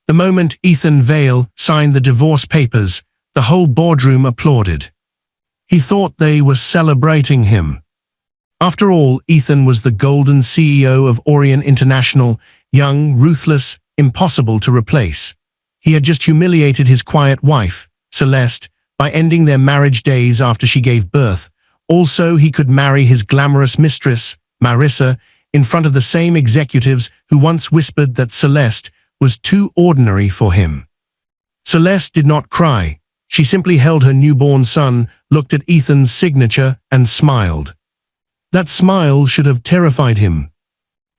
The moment Ethan Vale signed the divorce papers, the whole boardroom applauded. He thought they were celebrating him. After all, Ethan was the golden CEO of Orient International, young, ruthless, impossible to replace. He had just humiliated his quiet wife, Celeste, by ending their marriage days after she gave birth. Also, he could marry his glamorous mistress, Marissa, in front of the same executives who once whispered that Celeste was too ordinary for him. Celeste did not cry. She simply held her newborn son, looked at Ethan's signature, and smiled. That smile should have terrified him.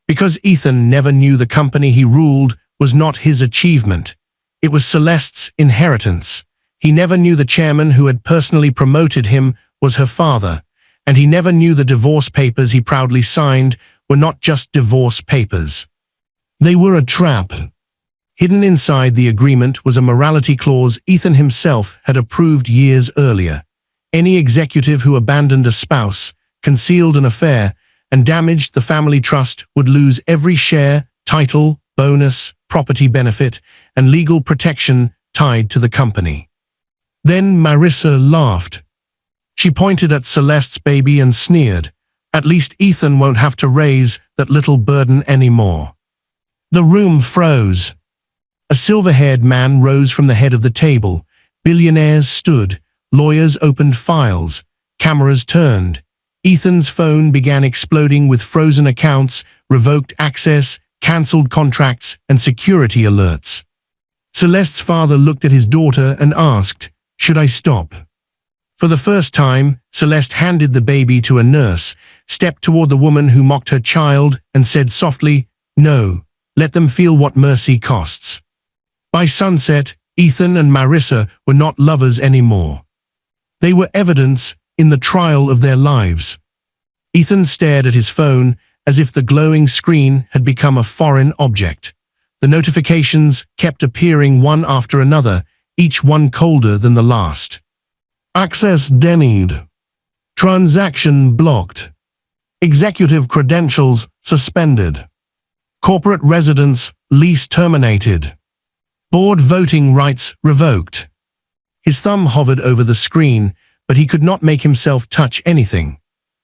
Because Ethan never knew the company he ruled was not his achievement. It was Celeste's inheritance. He never knew the chairman who had personally promoted him was her father, and he never knew the divorce papers he proudly signed were not just divorce papers. They were a trap. Hidden inside the agreement was a morality clause Ethan himself had approved years earlier. Any executive who abandoned a spouse, concealed an affair, and damaged the family trust would lose every share, title, bonus, property benefit, and legal protection tied to the company. Then Marissa laughed. She pointed at Celeste's baby and sneered. At least Ethan won't have to raise that little burden anymore. The room froze. A silver-haired man rose from the head of the table. Billionaires stood. Lawyers opened files. Cameras turned. Ethan's phone began exploding with frozen accounts, revoked access, cancelled contracts, and security alerts. Celeste's father looked at his daughter and asked, "Should I stop?" For the first time, Celeste handed the baby to a nurse, stepped toward the woman who mocked her child, and said softly, "No, let them feel what mercy costs." By sunset, Ethan and Marissa were not lovers anymore. They were evidence in the trial of their lives. Ethan stared at his phone as if the glowing screen had become a foreign object. The notifications kept appearing one after another, each one colder than the last. Access denied. Transaction blocked. Executive credentials suspended. Corporate residence lease terminated. Board voting rights revoked. His thumb hovered over the screen, but he could not make himself touch anything.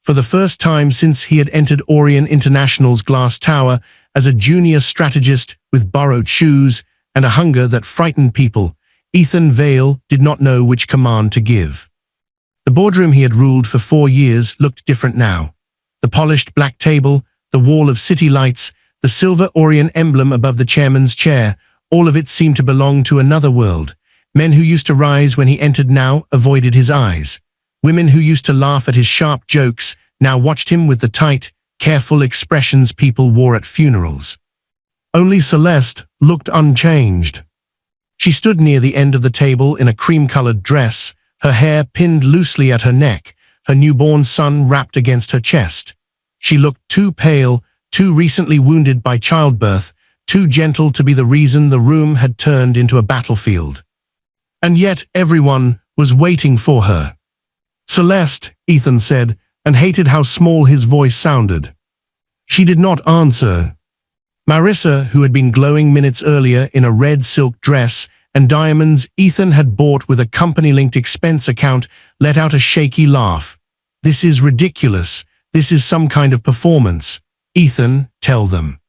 For the first time since he had entered Orient International's glass tower as a junior strategist with borrowed shoes and a hunger that frightened people, Ethan Vale did not know which command to give. The boardroom he had ruled for 4 years looked different now. The polished black table, the wall of city lights, the silver Orient emblem above the chairman's chair, all of it seemed to belong to another world. Men who used to rise when he entered now avoided his eyes. Women who used to laugh at his sharp jokes now watched him with the tight, careful expressions people wore at funerals. Only Celeste looked unchanged. She stood near the end of the table in a cream-colored dress, her hair pinned loosely at her neck, her newborn son wrapped against her chest. She looked too pale, too recently wounded by childbirth, too gentle to be the reason the room had turned into a battlefield. And yet everyone was waiting for her. "Celeste," Ethan said, and hated how small his voice sounded. She did not answer. Marissa, who had been glowing minutes earlier in a red silk dress and diamonds Ethan had bought with a company-linked expense account, let out a shaky laugh. "This is ridiculous. This is some kind of performance. Ethan, tell them."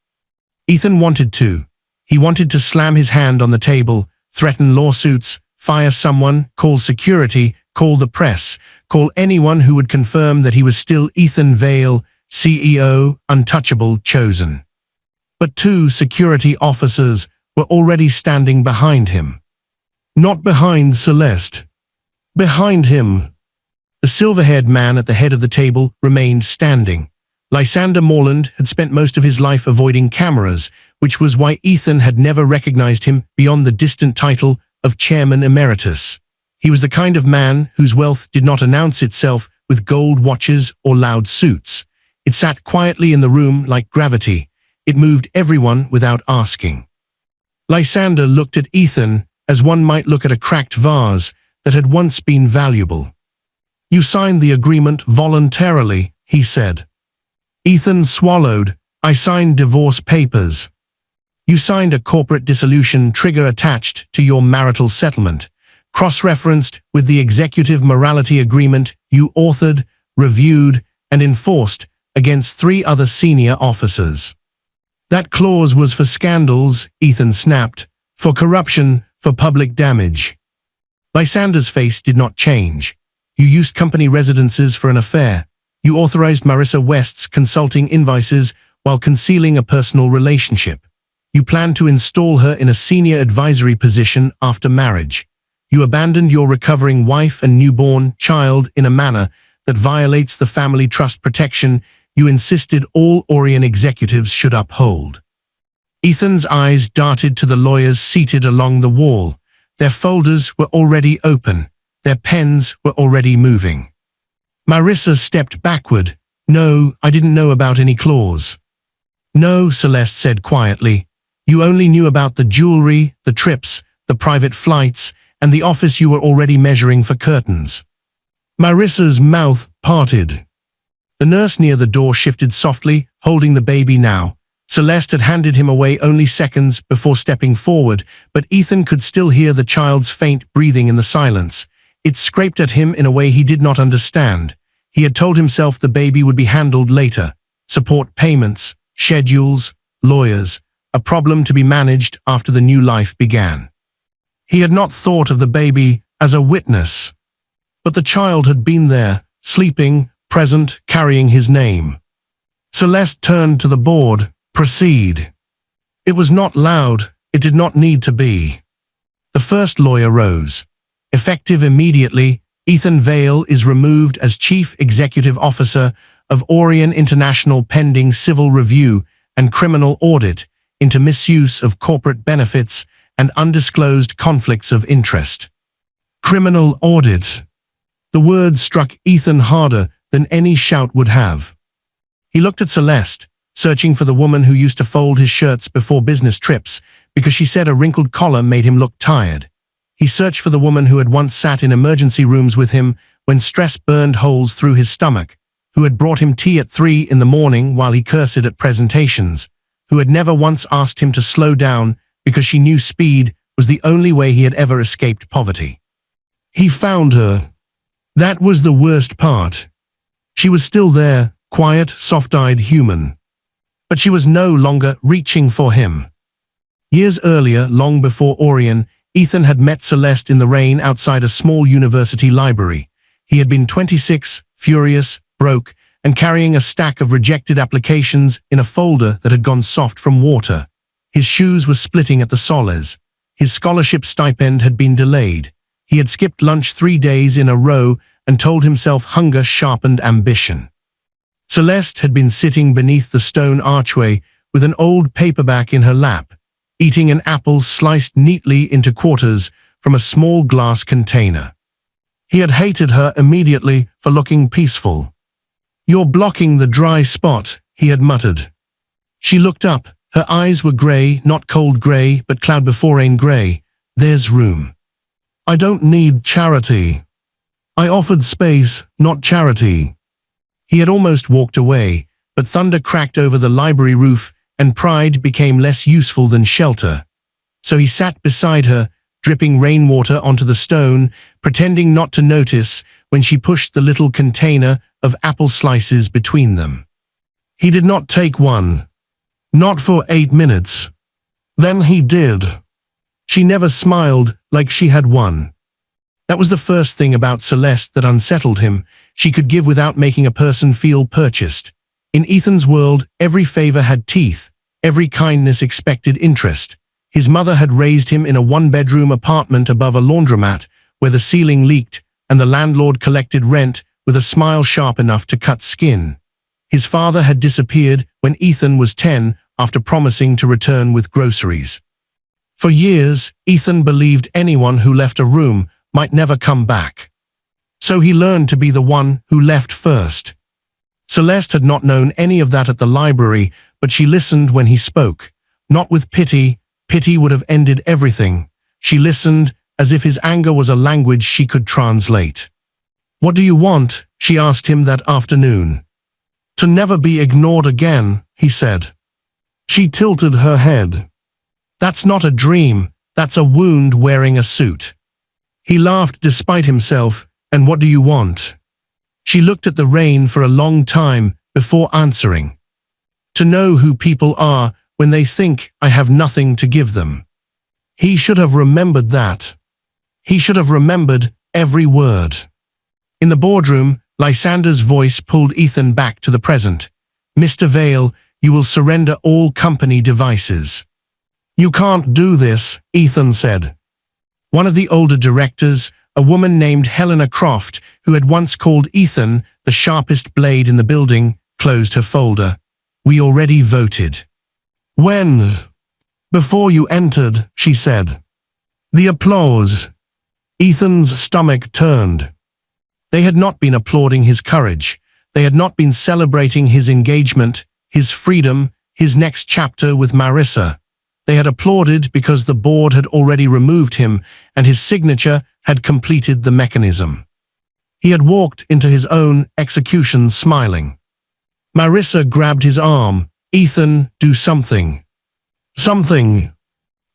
Ethan wanted to. He wanted to slam his hand on the table, threaten lawsuits, fire someone, call security, call the press, call anyone who would confirm that he was still Ethan Vale, CEO, untouchable, chosen. But 2 security officers were already standing behind him. Not behind Celeste. Behind him. The silver-haired man at the head of the table remained standing. Lysander Morland had spent most of his life avoiding cameras, which was why Ethan had never recognized him beyond the distant title of Chairman Emeritus. He was the kind of man whose wealth did not announce itself with gold watches or loud suits. It sat quietly in the room like gravity. It moved everyone without asking. Lysander looked at Ethan as one might look at a cracked vase that had once been valuable. "You signed the agreement voluntarily," he said. Ethan swallowed. "I signed divorce papers." You signed a corporate dissolution trigger attached to your marital settlement, cross-referenced with the executive morality agreement you authored, reviewed, and enforced against 3 other senior officers. That clause was for scandals, Ethan snapped, for corruption, for public damage. Lysander's face did not change. You used company residences for an affair. You authorized Marissa West's consulting invoices while concealing a personal relationship. You planned to install her in a senior advisory position after marriage. You abandoned your recovering wife and newborn child in a manner that violates the family trust protection you insisted all Orion executives should uphold. Ethan's eyes darted to the lawyers seated along the wall. Their folders were already open. Their pens were already moving. Marissa stepped backward. "No, I didn't know about any clause." "No," Celeste said quietly. "You only knew about the jewelry, the trips, the private flights, and the office you were already measuring for curtains." Marissa's mouth parted. The nurse near the door shifted softly, holding the baby now. Celeste had handed him away only seconds before stepping forward, but Ethan could still hear the child's faint breathing in the silence. It scraped at him in a way he did not understand. He had told himself the baby would be handled later. Support payments, schedules, lawyers, a problem to be managed after the new life began. He had not thought of the baby as a witness. But the child had been there, sleeping, present, carrying his name. Celeste turned to the board. "Proceed." It was not loud. It did not need to be. The first lawyer rose. Effective immediately, Ethan Vale is removed as Chief Executive Officer of Orion International pending civil review and criminal audit into misuse of corporate benefits and undisclosed conflicts of interest. Criminal audit. The word struck Ethan harder than any shout would have. He looked at Celeste, searching for the woman who used to fold his shirts before business trips because she said a wrinkled collar made him look tired. He searched for the woman who had once sat in emergency rooms with him when stress burned holes through his stomach, who had brought him tea at 3 in the morning while he cursed at presentations, who had never once asked him to slow down because she knew speed was the only way he had ever escaped poverty. He found her. That was the worst part. She was still there, quiet, soft-eyed human. But she was no longer reaching for him. Years earlier, long before Orion, Ethan had met Celeste in the rain outside a small university library. He had been 26, furious, broke, and carrying a stack of rejected applications in a folder that had gone soft from water. His shoes were splitting at the soles. His scholarship stipend had been delayed. He had skipped lunch 3 days in a row and told himself hunger sharpened ambition. Celeste had been sitting beneath the stone archway with an old paperback in her lap, eating an apple sliced neatly into quarters from a small glass container. He had hated her immediately for looking peaceful. "You're blocking the dry spot," he had muttered. She looked up. Her eyes were grey, not cold grey, but cloud before rain grey. "There's room. I don't need charity. I offered space, not charity." He had almost walked away, but thunder cracked over the library roof and pride became less useful than shelter. So he sat beside her, dripping rainwater onto the stone, pretending not to notice when she pushed the little container of apple slices between them. He did not take one. Not for 8 minutes. Then he did. She never smiled like she had won. That was the first thing about Celeste that unsettled him. She could give without making a person feel purchased. In Ethan's world, every favor had teeth. Every kindness expected interest. His mother had raised him in a 1-bedroom apartment above a laundromat where the ceiling leaked and the landlord collected rent with a smile sharp enough to cut skin. His father had disappeared when Ethan was 10 after promising to return with groceries. For years, Ethan believed anyone who left a room might never come back. So he learned to be the one who left first. Celeste had not known any of that at the library, but she listened when he spoke. Not with pity. Pity would have ended everything. She listened as if his anger was a language she could translate. "What do you want?" she asked him that afternoon. "To never be ignored again," he said. She tilted her head. That's not a dream, that's a wound wearing a suit. He laughed despite himself. And what do you want? She looked at the rain for a long time before answering. To know who people are when they think I have nothing to give them. He should have remembered that. He should have remembered every word. In the boardroom, Lysander's voice pulled Ethan back to the present. Mr. Vale, you will surrender all company devices. You can't do this, Ethan said. One of the older directors, a woman named Helena Croft, who had once called Ethan the sharpest blade in the building, closed her folder. We already voted. When? Before you entered, she said. The applause. Ethan's stomach turned. They had not been applauding his courage. They had not been celebrating his engagement, his freedom, his next chapter with Marissa. They had applauded because the board had already removed him and his signature had completed the mechanism. He had walked into his own execution smiling. Marissa grabbed his arm. Ethan, do something. Something.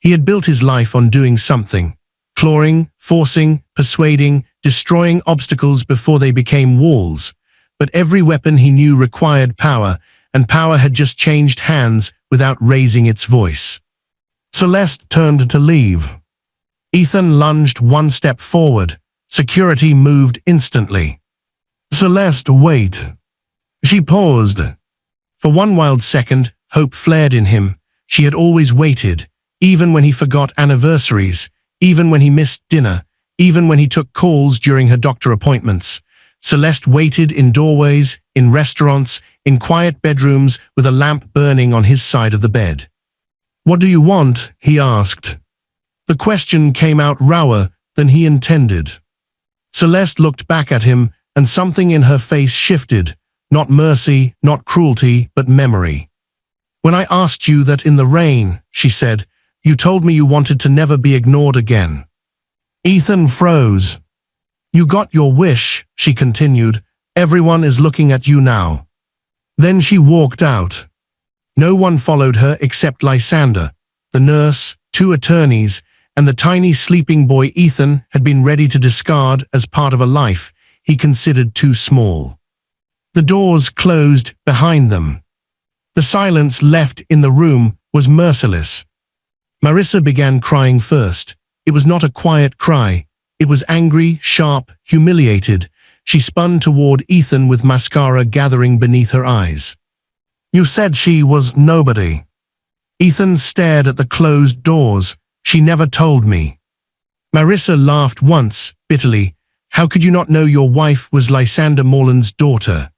He had built his life on doing something. Clawing, forcing, persuading, destroying obstacles before they became walls. But every weapon he knew required power, and power had just changed hands without raising its voice. Celeste turned to leave. Ethan lunged one step forward. Security moved instantly. Celeste, wait. She paused. For one wild second, hope flared in him. She had always waited, even when he forgot anniversaries, even when he missed dinner, even when he took calls during her doctor appointments. Celeste waited in doorways, in restaurants, in quiet bedrooms with a lamp burning on his side of the bed. What do you want? He asked. The question came out rawer than he intended. Celeste looked back at him, and something in her face shifted, not mercy, not cruelty, but memory. When I asked you that in the rain, she said, you told me you wanted to never be ignored again. Ethan froze. You got your wish, she continued. Everyone is looking at you now. Then she walked out. No one followed her except Lysander, the nurse, two attorneys, and the tiny sleeping boy Ethan had been ready to discard as part of a life he considered too small. The doors closed behind them. The silence left in the room was merciless. Marissa began crying first. It was not a quiet cry. It was angry, sharp, humiliated. She spun toward Ethan with mascara gathering beneath her eyes. You said she was nobody. Ethan stared at the closed doors. She never told me. Marissa laughed once, bitterly. How could you not know your wife was Lysander Morland's daughter?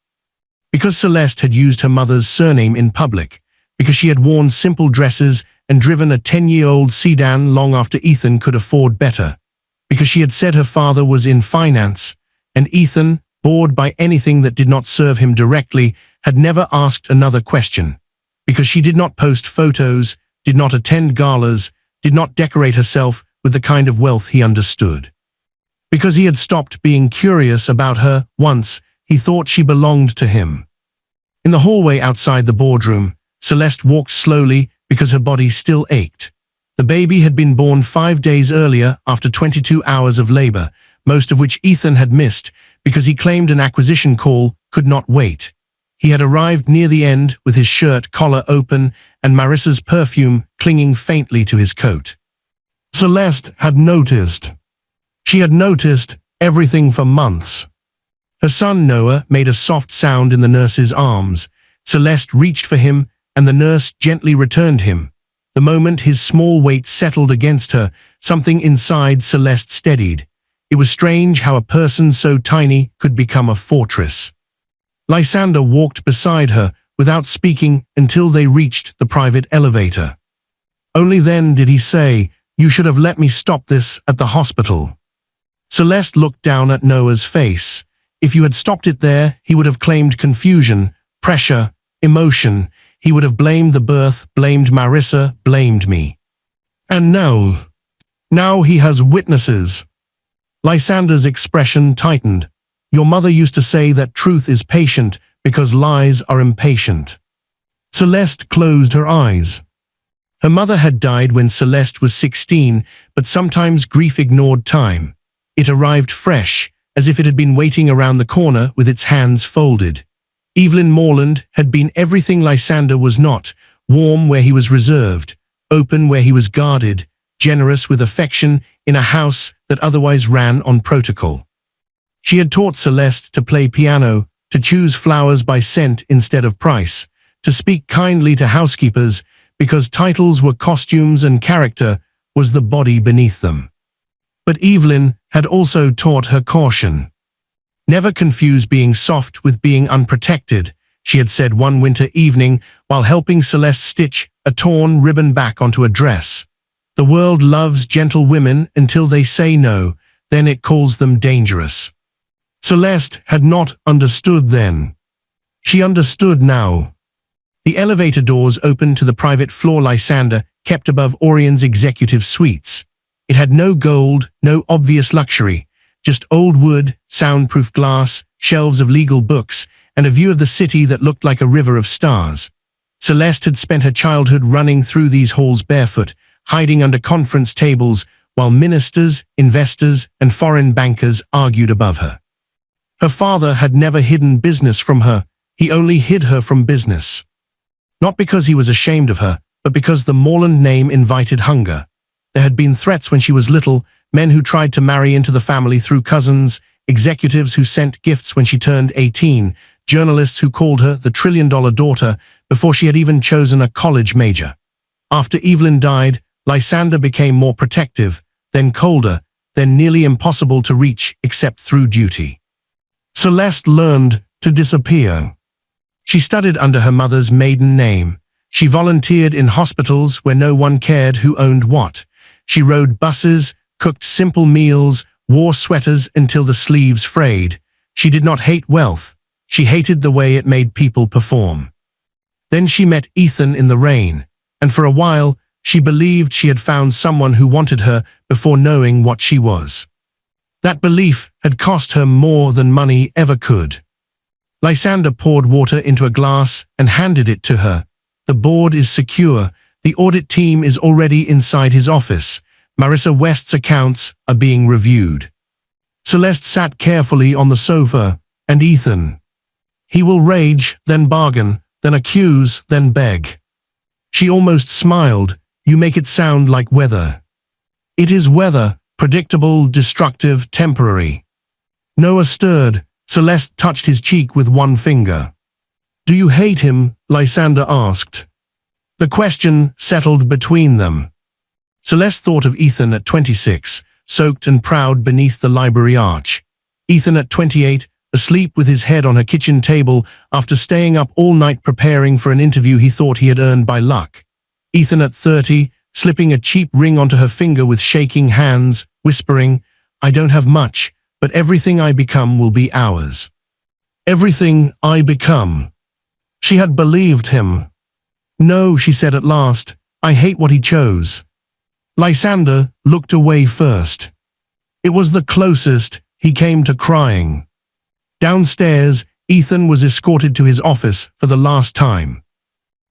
Because Celeste had used her mother's surname in public, because she had worn simple dresses and driven a 10-year-old sedan long after Ethan could afford better, because she had said her father was in finance, and Ethan, bored by anything that did not serve him directly, had never asked another question, because she did not post photos, did not attend galas, did not decorate herself with the kind of wealth he understood. Because he had stopped being curious about her once he thought she belonged to him. In the hallway outside the boardroom, Celeste walked slowly because her body still ached. The baby had been born 5 days earlier after 22 hours of labor, most of which Ethan had missed because he claimed an acquisition call could not wait. He had arrived near the end with his shirt collar open and Marissa's perfume clinging faintly to his coat. Celeste had noticed. She had noticed everything for months. Her son Noah made a soft sound in the nurse's arms. Celeste reached for him and the nurse gently returned him. The moment his small weight settled against her, something inside Celeste steadied. It was strange how a person so tiny could become a fortress. Lysander walked beside her without speaking until they reached the private elevator. Only then did he say, "You should have let me stop this at the hospital." Celeste looked down at Noah's face. If you had stopped it there, he would have claimed confusion, pressure, emotion. He would have blamed the birth, blamed Marissa, blamed me. And now he has witnesses. Lysander's expression tightened. Your mother used to say that truth is patient because lies are impatient. Celeste closed her eyes. Her mother had died when Celeste was 16, but sometimes grief ignored time. It arrived fresh, as if it had been waiting around the corner with its hands folded. Evelyn Morland had been everything Lysander was not, warm where he was reserved, open where he was guarded, generous with affection in a house that otherwise ran on protocol. She had taught Celeste to play piano, to choose flowers by scent instead of price, to speak kindly to housekeepers because titles were costumes and character was the body beneath them. But Evelyn had also taught her caution. Never confuse being soft with being unprotected, she had said one winter evening while helping Celeste stitch a torn ribbon back onto a dress. The world loves gentle women until they say no, then it calls them dangerous. Celeste had not understood then. She understood now. The elevator doors opened to the private floor Lysander kept above Orion's executive suites. It had no gold, no obvious luxury, just old wood, soundproof glass, shelves of legal books, and a view of the city that looked like a river of stars. Celeste had spent her childhood running through these halls barefoot, hiding under conference tables while ministers, investors, and foreign bankers argued above her. Her father had never hidden business from her, he only hid her from business. Not because he was ashamed of her, but because the Morland name invited hunger. There had been threats when she was little, men who tried to marry into the family through cousins, executives who sent gifts when she turned 18, journalists who called her the trillion-dollar daughter before she had even chosen a college major. After Evelyn died, Lysander became more protective, then colder, then nearly impossible to reach except through duty. Celeste learned to disappear. She studied under her mother's maiden name. She volunteered in hospitals where no one cared who owned what. She rode buses, cooked simple meals, wore sweaters until the sleeves frayed. She did not hate wealth. She hated the way it made people perform. Then she met Ethan in the rain, and for a while, she believed she had found someone who wanted her before knowing what she was. That belief had cost her more than money ever could. Lysander poured water into a glass and handed it to her. The board is secure. The audit team is already inside his office. Marissa West's accounts are being reviewed. Celeste sat carefully on the sofa, and Ethan. He will rage, then bargain, then accuse, then beg. She almost smiled. You make it sound like weather. It is weather, predictable, destructive, temporary. Noah stirred. Celeste touched his cheek with one finger. Do you hate him? Lysander asked. The question settled between them. Celeste thought of Ethan at 26, soaked and proud beneath the library arch. Ethan at 28, asleep with his head on her kitchen table after staying up all night preparing for an interview he thought he had earned by luck. Ethan at 30, slipping a cheap ring onto her finger with shaking hands, whispering, I don't have much, but everything I become will be ours. Everything I become. She had believed him. No, she said at last, I hate what he chose. Lysander looked away first. It was the closest he came to crying. Downstairs, Ethan was escorted to his office for the last time.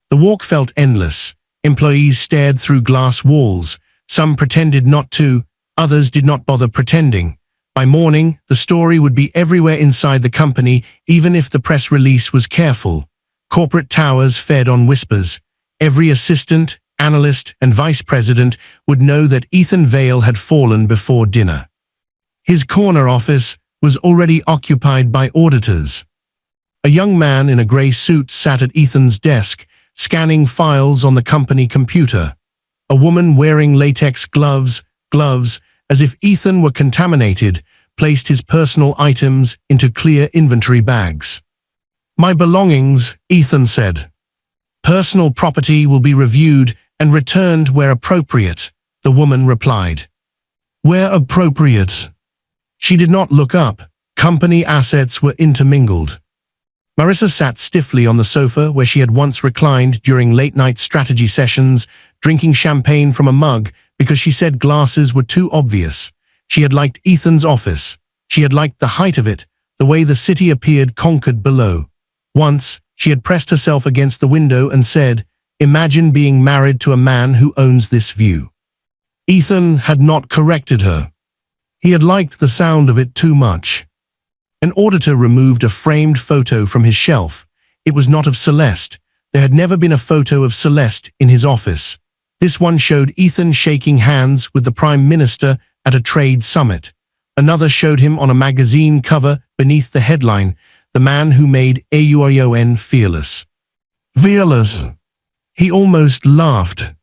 The walk felt endless. Employees stared through glass walls. Some pretended not to, others did not bother pretending. By morning, the story would be everywhere inside the company, even if the press release was careful. Corporate towers fed on whispers. Every assistant, analyst, and vice president would know that Ethan Vale had fallen before dinner. His corner office was already occupied by auditors. A young man in a gray suit sat at Ethan's desk, scanning files on the company computer. A woman wearing latex gloves, as if Ethan were contaminated, placed his personal items into clear inventory bags. My belongings, Ethan said. Personal property will be reviewed and returned where appropriate, the woman replied. Where appropriate? She did not look up. Company assets were intermingled. Marissa sat stiffly on the sofa where she had once reclined during late-night strategy sessions, drinking champagne from a mug because she said glasses were too obvious. She had liked Ethan's office. She had liked the height of it, the way the city appeared conquered below. Once, she had pressed herself against the window and said, Imagine being married to a man who owns this view. Ethan had not corrected her. He had liked the sound of it too much. An auditor removed a framed photo from his shelf. It was not of Celeste. There had never been a photo of Celeste in his office. This one showed Ethan shaking hands with the Prime Minister at a trade summit. Another showed him on a magazine cover beneath the headline, "The Man Who Made AUION Fearless." Fearless. He almost laughed.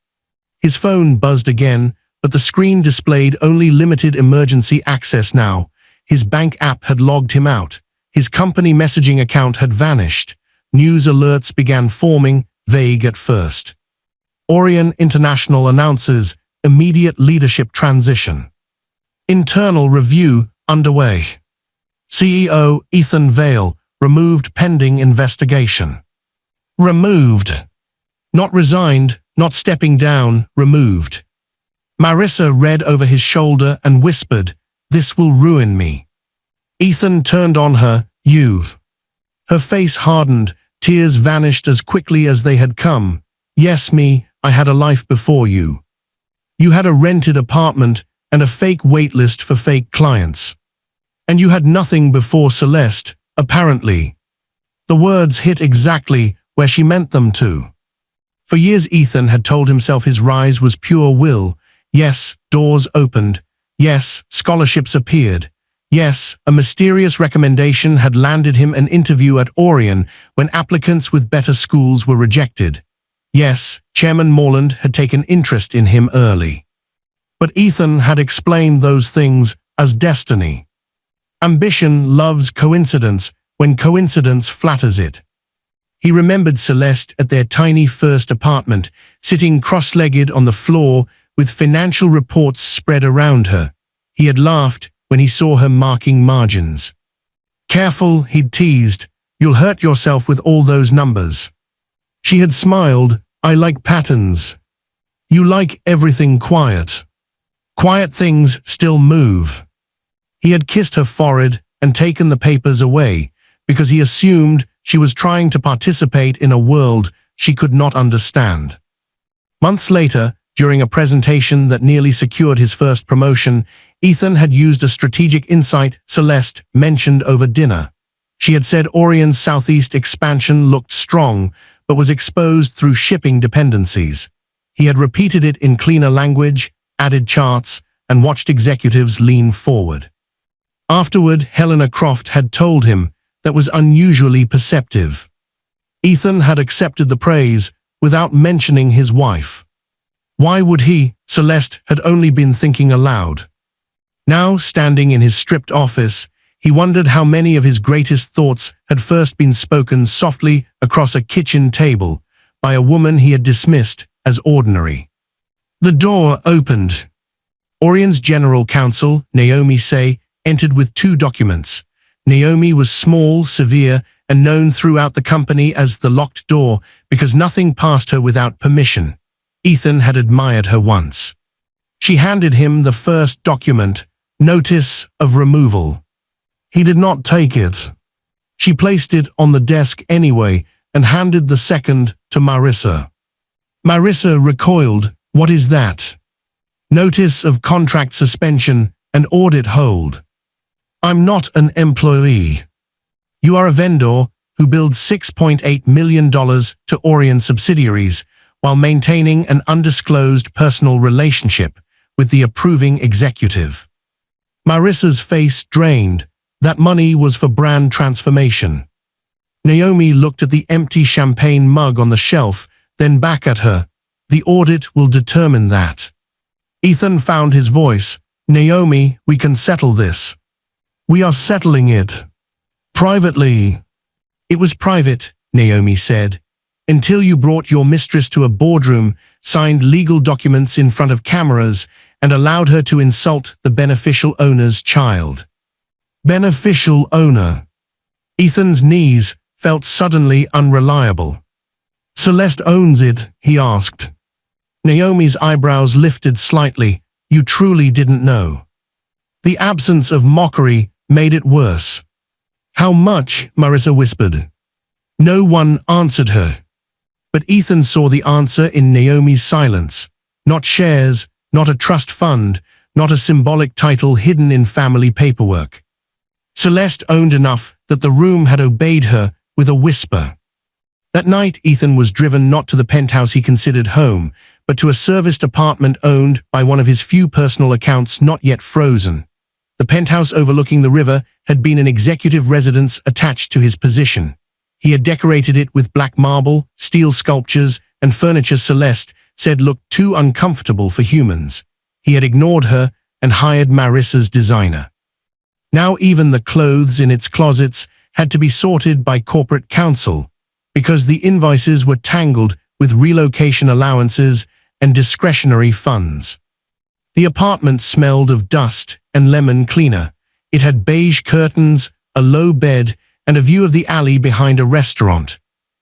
His phone buzzed again, but the screen displayed only limited emergency access now. His bank app had logged him out. His company messaging account had vanished. News alerts began forming, vague at first. Orion International announces immediate leadership transition. Internal review underway. CEO Ethan Vale removed pending investigation. Removed. Not resigned, not stepping down, removed. Marissa read over his shoulder and whispered, "This will ruin me." Ethan turned on her, "You." Her face hardened, tears vanished as quickly as they had come. "Yes, me, I had a life before you. You had a rented apartment and a fake waitlist for fake clients. And you had nothing before Celeste, apparently." The words hit exactly where she meant them to. For years Ethan had told himself his rise was pure will. Yes, doors opened. Yes, scholarships appeared. Yes, a mysterious recommendation had landed him an interview at Orion when applicants with better schools were rejected. Yes, Chairman Morland had taken interest in him early. But Ethan had explained those things as destiny. Ambition loves coincidence when coincidence flatters it. He remembered Celeste at their tiny first apartment, sitting cross-legged on the floor with financial reports spread around her. He had laughed when he saw her marking margins. "Careful," he'd teased, "you'll hurt yourself with all those numbers." She had smiled, "I like patterns. You like everything quiet. Quiet things still move." He had kissed her forehead and taken the papers away because he assumed she was trying to participate in a world she could not understand. Months later, during a presentation that nearly secured his first promotion, Ethan had used a strategic insight Celeste mentioned over dinner. She had said Orion's southeast expansion looked strong, but was exposed through shipping dependencies. He had repeated it in cleaner language, added charts, and watched executives lean forward. Afterward, Helena Croft had told him that was unusually perceptive. Ethan had accepted the praise without mentioning his wife. Why would he? Celeste had only been thinking aloud. Now, standing in his stripped office, he wondered how many of his greatest thoughts had first been spoken softly across a kitchen table by a woman he had dismissed as ordinary. The door opened. Orion's general counsel, Naomi Say, entered with 2 documents. Naomi was small, severe, and known throughout the company as the locked door because nothing passed her without permission. Ethan had admired her once. She handed him the first document, Notice of Removal. He did not take it. She placed it on the desk anyway and handed the second to Marissa. Marissa recoiled. "What is that?" "Notice of Contract Suspension and Audit Hold." "I'm not an employee. You are a vendor who billed $6.8 million to Orion subsidiaries while maintaining an undisclosed personal relationship with the approving executive." Marissa's face drained. That money was for brand transformation. Naomi looked at the empty champagne mug on the shelf, then back at her. "The audit will determine that." Ethan found his voice. "Naomi, we can settle this." "We are settling it. Privately." "It was private," Naomi said, "until you brought your mistress to a boardroom, signed legal documents in front of cameras, and allowed her to insult the beneficial owner's child." Beneficial owner. Ethan's knees felt suddenly unreliable. "Celeste owns it?" he asked. Naomi's eyebrows lifted slightly. "You truly didn't know?" The absence of mockery made it worse. "How much?" Marissa whispered. No one answered her. But Ethan saw the answer in Naomi's silence. Not shares, not a trust fund, not a symbolic title hidden in family paperwork. Celeste owned enough that the room had obeyed her with a whisper. That night, Ethan was driven not to the penthouse he considered home, but to a serviced apartment owned by one of his few personal accounts not yet frozen. The penthouse overlooking the river had been an executive residence attached to his position. He had decorated it with black marble, steel sculptures, and furniture Celeste said looked too uncomfortable for humans. He had ignored her and hired Marissa's designer. Now even the clothes in its closets had to be sorted by corporate counsel, because the invoices were tangled with relocation allowances and discretionary funds. The apartment smelled of dust and lemon cleaner. It had beige curtains, a low bed, and a view of the alley behind a restaurant.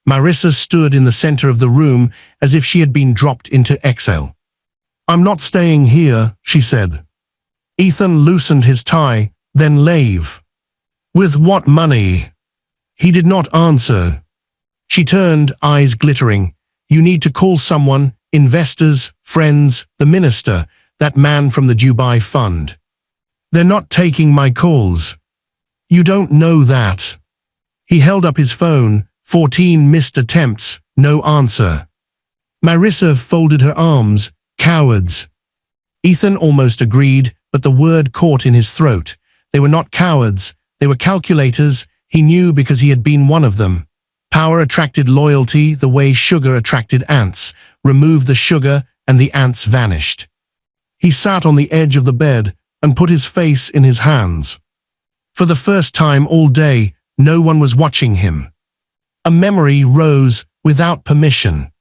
Marissa stood in the center of the room as if she had been dropped into exile. "I'm not staying here," she said. Ethan loosened his tie, then leave. "With what money?" He did not answer. She turned, eyes glittering. "You need to call someone, investors, friends, the minister, that man from the Dubai fund. They're not taking my calls." "You don't know that." He held up his phone, 14 missed attempts, no answer. Marissa folded her arms, "Cowards." Ethan almost agreed, but the word caught in his throat. They were not cowards, they were calculators. He knew because he had been one of them. Power attracted loyalty the way sugar attracted ants. Remove the sugar and the ants vanished. He sat on the edge of the bed and put his face in his hands. For the first time all day, no one was watching him. A memory rose without permission.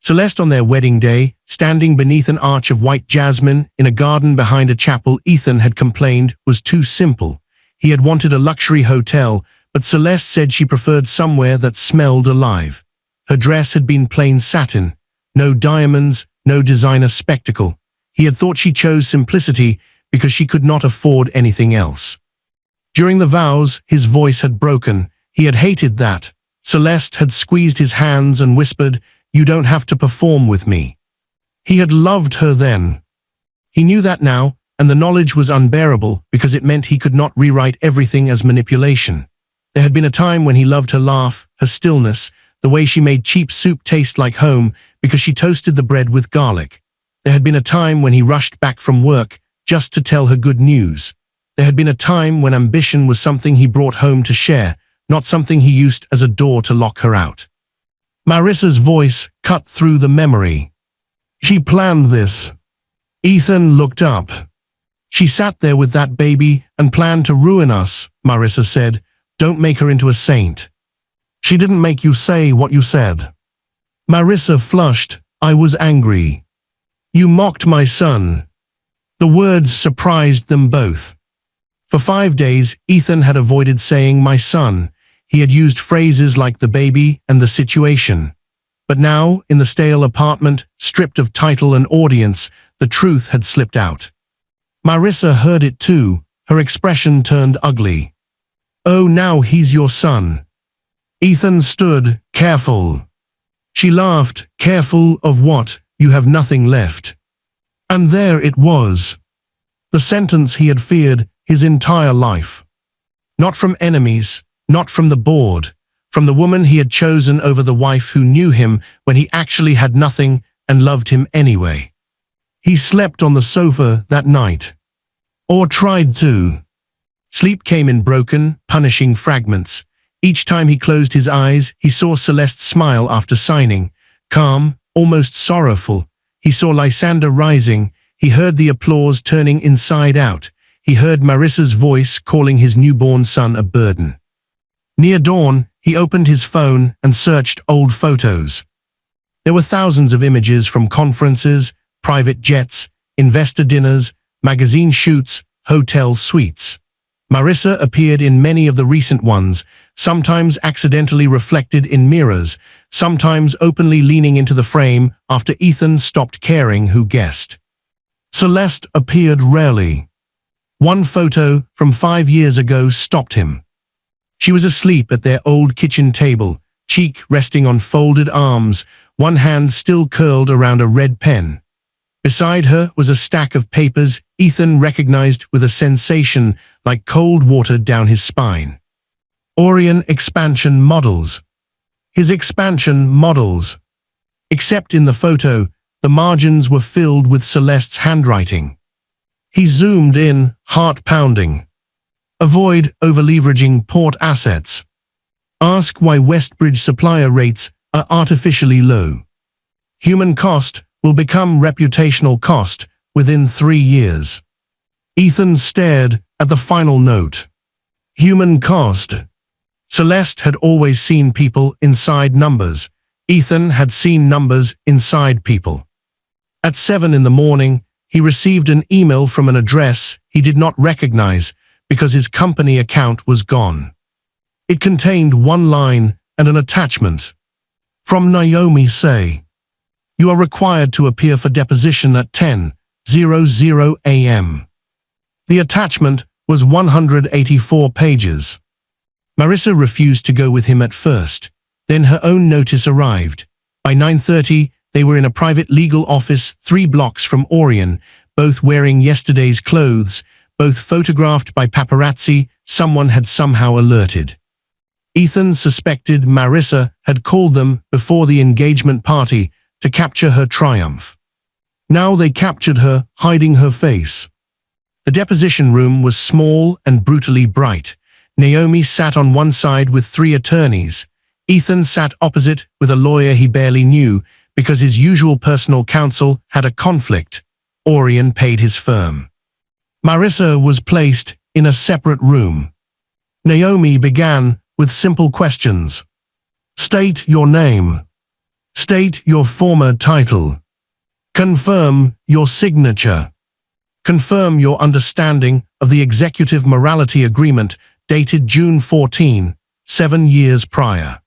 Celeste on their wedding day, standing beneath an arch of white jasmine in a garden behind a chapel Ethan had complained was too simple. He had wanted a luxury hotel, but Celeste said she preferred somewhere that smelled alive. Her dress had been plain satin, no diamonds, no designer spectacle. He had thought she chose simplicity because she could not afford anything else. During the vows, his voice had broken. He had hated that. Celeste had squeezed his hands and whispered, "You don't have to perform with me." He had loved her then. He knew that now, and the knowledge was unbearable because it meant he could not rewrite everything as manipulation. There had been a time when he loved her laugh, her stillness, the way she made cheap soup taste like home because she toasted the bread with garlic. There had been a time when he rushed back from work just to tell her good news. There had been a time when ambition was something he brought home to share, not something he used as a door to lock her out. Marissa's voice cut through the memory. "She planned this." Ethan looked up. "She sat there with that baby and planned to ruin us," Marissa said. "Don't make her into a saint." "She didn't make you say what you said." Marissa flushed. "I was angry. You mocked my son." The words surprised them both. For 5 days, Ethan had avoided saying "my son." He had used phrases like "the baby" and "the situation." But now, in the stale apartment, stripped of title and audience, the truth had slipped out. Marissa heard it too. Her expression turned ugly. "Oh, now he's your son." Ethan stood, "Careful." She laughed. "Careful of what? You have nothing left." And there it was. The sentence he had feared his entire life. Not from enemies, not from the board, from the woman he had chosen over the wife who knew him when he actually had nothing and loved him anyway. He slept on the sofa that night. Or tried to. Sleep came in broken, punishing fragments. Each time he closed his eyes, he saw Celeste smile after signing, calm, almost sorrowful. He saw Lysander rising. He heard the applause turning inside out. He heard Marissa's voice calling his newborn son a burden. Near dawn, he opened his phone and searched old photos. There were thousands of images from conferences, private jets, investor dinners, magazine shoots, hotel suites. Marissa appeared in many of the recent ones, sometimes accidentally reflected in mirrors, sometimes openly leaning into the frame after Ethan stopped caring who guessed. Celeste appeared rarely. One photo from 5 years ago stopped him. She was asleep at their old kitchen table, cheek resting on folded arms, one hand still curled around a red pen. Beside her was a stack of papers Ethan recognized with a sensation like cold water down his spine. Orion expansion models. His expansion models. Except in the photo, the margins were filled with Celeste's handwriting. He zoomed in, heart pounding. Avoid over-leveraging port assets. Ask why Westbridge supplier rates are artificially low. Human cost will become reputational cost within 3 years. Ethan stared at the final note. Human cost. Celeste had always seen people inside numbers. Ethan had seen numbers inside people. At 7 in the morning, he received an email from an address he did not recognize because his company account was gone. It contained one line and an attachment. From Naomi Say. You are required to appear for deposition at 10:00 a.m. The attachment was 184 pages. Marissa refused to go with him at first. Then her own notice arrived. By 9:30, they were in a private legal office 3 blocks from Orion, both wearing yesterday's clothes, both photographed by paparazzi someone had somehow alerted. Ethan suspected Marissa had called them before the engagement party to capture her triumph. Now they captured her, hiding her face. The deposition room was small and brutally bright. Naomi sat on one side with 3 attorneys. Ethan sat opposite with a lawyer he barely knew because his usual personal counsel had a conflict. Orion paid his firm. Marissa was placed in a separate room. Naomi began with simple questions. State your name. State your former title. Confirm your signature. Confirm your understanding of the Executive Morality Agreement dated June 14, 7 years prior.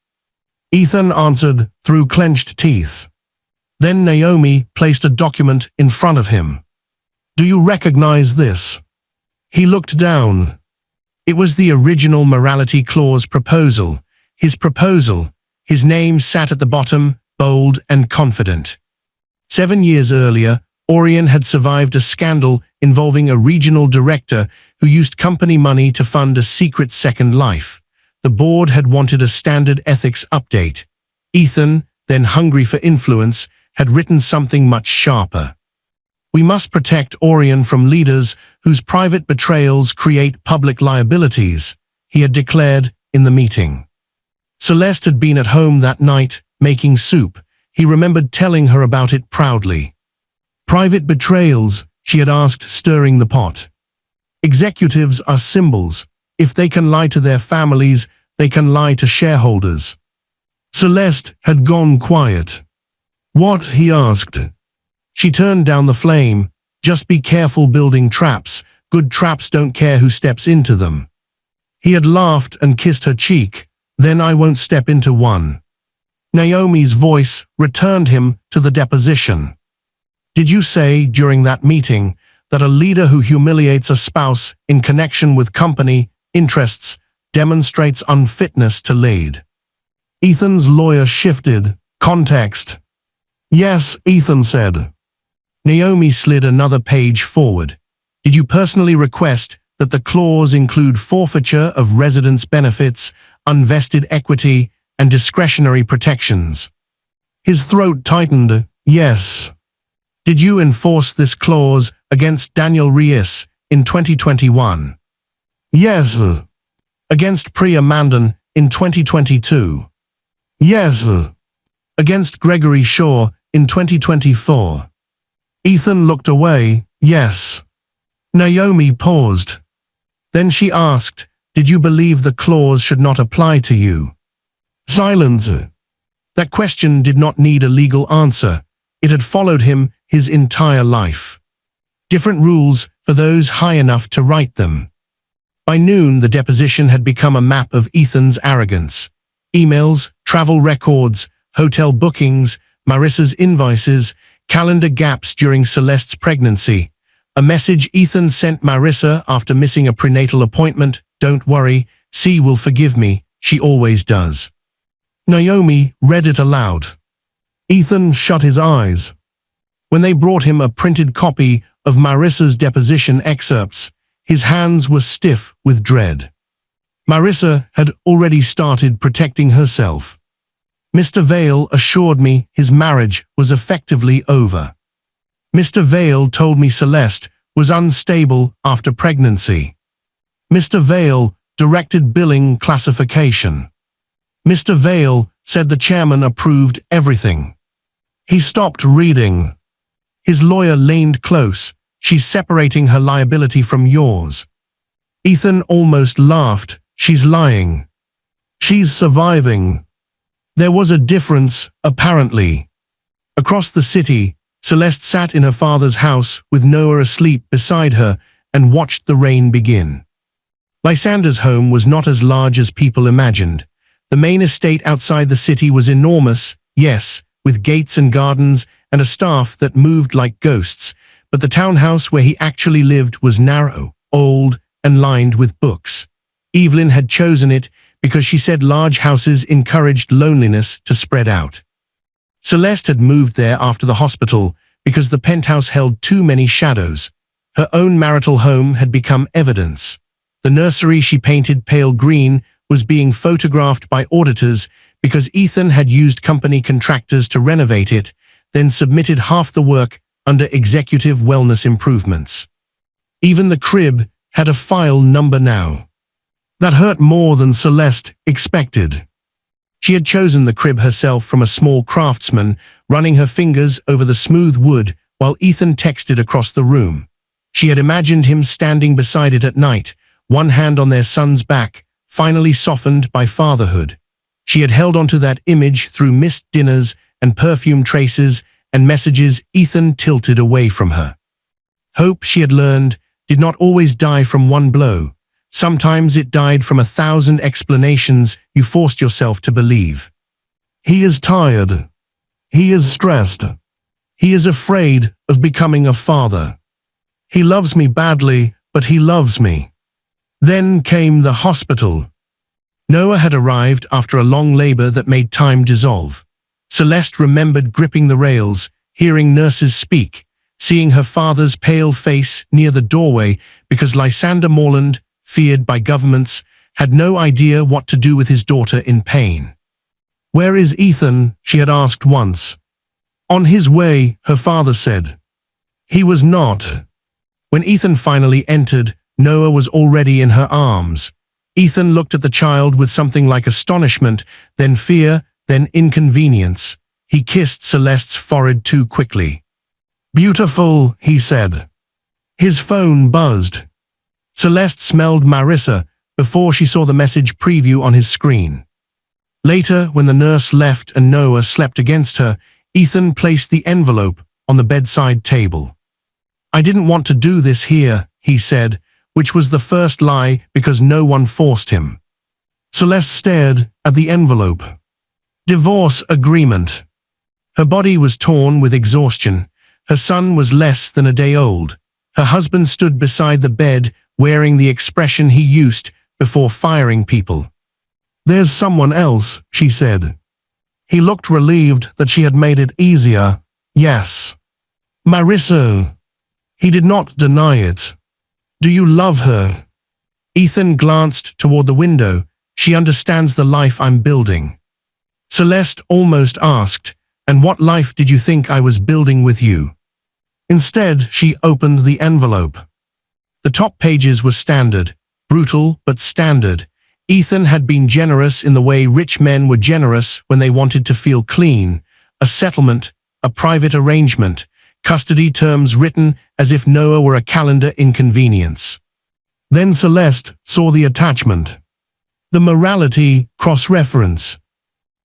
Ethan answered through clenched teeth. Then Naomi placed a document in front of him. Do you recognize this? He looked down. It was the original morality clause proposal. His proposal. His name sat at the bottom, bold and confident. 7 years earlier, Orion had survived a scandal involving a regional director who used company money to fund a secret second life. The board had wanted a standard ethics update. Ethan, then hungry for influence, had written something much sharper. We must protect Orion from leaders whose private betrayals create public liabilities, he had declared in the meeting. Celeste had been at home that night, making soup. He remembered telling her about it proudly. Private betrayals, she had asked, stirring the pot. Executives are symbols. If they can lie to their families, they can lie to shareholders. Celeste had gone quiet. What? He asked. She turned down the flame. Just be careful building traps. Good traps don't care who steps into them. He had laughed and kissed her cheek. Then I won't step into one. Naomi's voice returned him to the deposition. Did you say during that meeting that a leader who humiliates a spouse in connection with company interests demonstrates unfitness to lead? Ethan's lawyer shifted. Context. Yes, Ethan said. Naomi slid another page forward. Did you personally request that the clause include forfeiture of residence benefits, unvested equity, and discretionary protections? His throat tightened. Yes. Did you enforce this clause against Daniel Reyes in 2021? Yes. Against Priya Mandan in 2022? Yes. Against Gregory Shaw in 2024? Ethan looked away. Yes. Naomi paused. Then she asked, did you believe the clause should not apply to you? Silence. That question did not need a legal answer. It had followed him his entire life. Different rules for those high enough to write them. By noon, the deposition had become a map of Ethan's arrogance. Emails, travel records, hotel bookings, Marissa's invoices, calendar gaps during Celeste's pregnancy. A message Ethan sent Marissa after missing a prenatal appointment. Don't worry, C will forgive me, she always does. Naomi read it aloud. Ethan shut his eyes. When they brought him a printed copy of Marissa's deposition excerpts, his hands were stiff with dread. Marissa had already started protecting herself. Mr. Vale assured me his marriage was effectively over. Mr. Vale told me Celeste was unstable after pregnancy. Mr. Vale directed billing classification. Mr. Vale said the chairman approved everything. He stopped reading. His lawyer leaned close. She's separating her liability from yours. Ethan almost laughed. She's lying. She's surviving. There was a difference, apparently. Across the city, Celeste sat in her father's house with Noah asleep beside her and watched the rain begin. Lysander's home was not as large as people imagined. The main estate outside the city was enormous, yes, with gates and gardens and a staff that moved like ghosts, but the townhouse where he actually lived was narrow, old, and lined with books. Evelyn had chosen it because she said large houses encouraged loneliness to spread out. Celeste had moved there after the hospital because the penthouse held too many shadows. Her own marital home had become evidence. The nursery she painted pale green was being photographed by auditors because Ethan had used company contractors to renovate it, then submitted half the work under executive wellness improvements. Even the crib had a file number now. That hurt more than Celeste expected. She had chosen the crib herself from a small craftsman, running her fingers over the smooth wood while Ethan texted across the room. She had imagined him standing beside it at night, one hand on their son's back, finally softened by fatherhood. She had held onto that image through missed dinners and perfume traces and messages Ethan tilted away from her. Hope, she had learned, did not always die from one blow. Sometimes it died from 1,000 explanations you forced yourself to believe. He is tired. He is stressed. He is afraid of becoming a father. He loves me badly, but he loves me. Then came the hospital. Noah had arrived after a long labor that made time dissolve. Celeste remembered gripping the rails, hearing nurses speak, seeing her father's pale face near the doorway because Lysander Morland, feared by governments, had no idea what to do with his daughter in pain. "Where is Ethan?" she had asked once. "On his way," her father said. He was not. When Ethan finally entered, Noah was already in her arms. Ethan looked at the child with something like astonishment, then fear, then inconvenience. He kissed Celeste's forehead too quickly. "Beautiful," he said. His phone buzzed. Celeste smelled Marissa before she saw the message preview on his screen. Later, when the nurse left and Noah slept against her, Ethan placed the envelope on the bedside table. "I didn't want to do this here," he said, which was the first lie because no one forced him. Celeste stared at the envelope. Divorce agreement. Her body was torn with exhaustion. Her son was less than a day old. Her husband stood beside the bed, wearing the expression he used before firing people. "There's someone else," she said. He looked relieved that she had made it easier. "Yes. Marissa." He did not deny it. "Do you love her?" Ethan glanced toward the window. "She understands the life I'm building." Celeste almost asked, "And what life did you think I was building with you?" Instead, she opened the envelope. The top pages were standard, brutal but standard. Ethan had been generous in the way rich men were generous when they wanted to feel clean. A settlement, a private arrangement, custody terms written as if Noah were a calendar inconvenience. Then Celeste saw the attachment. The morality cross-reference.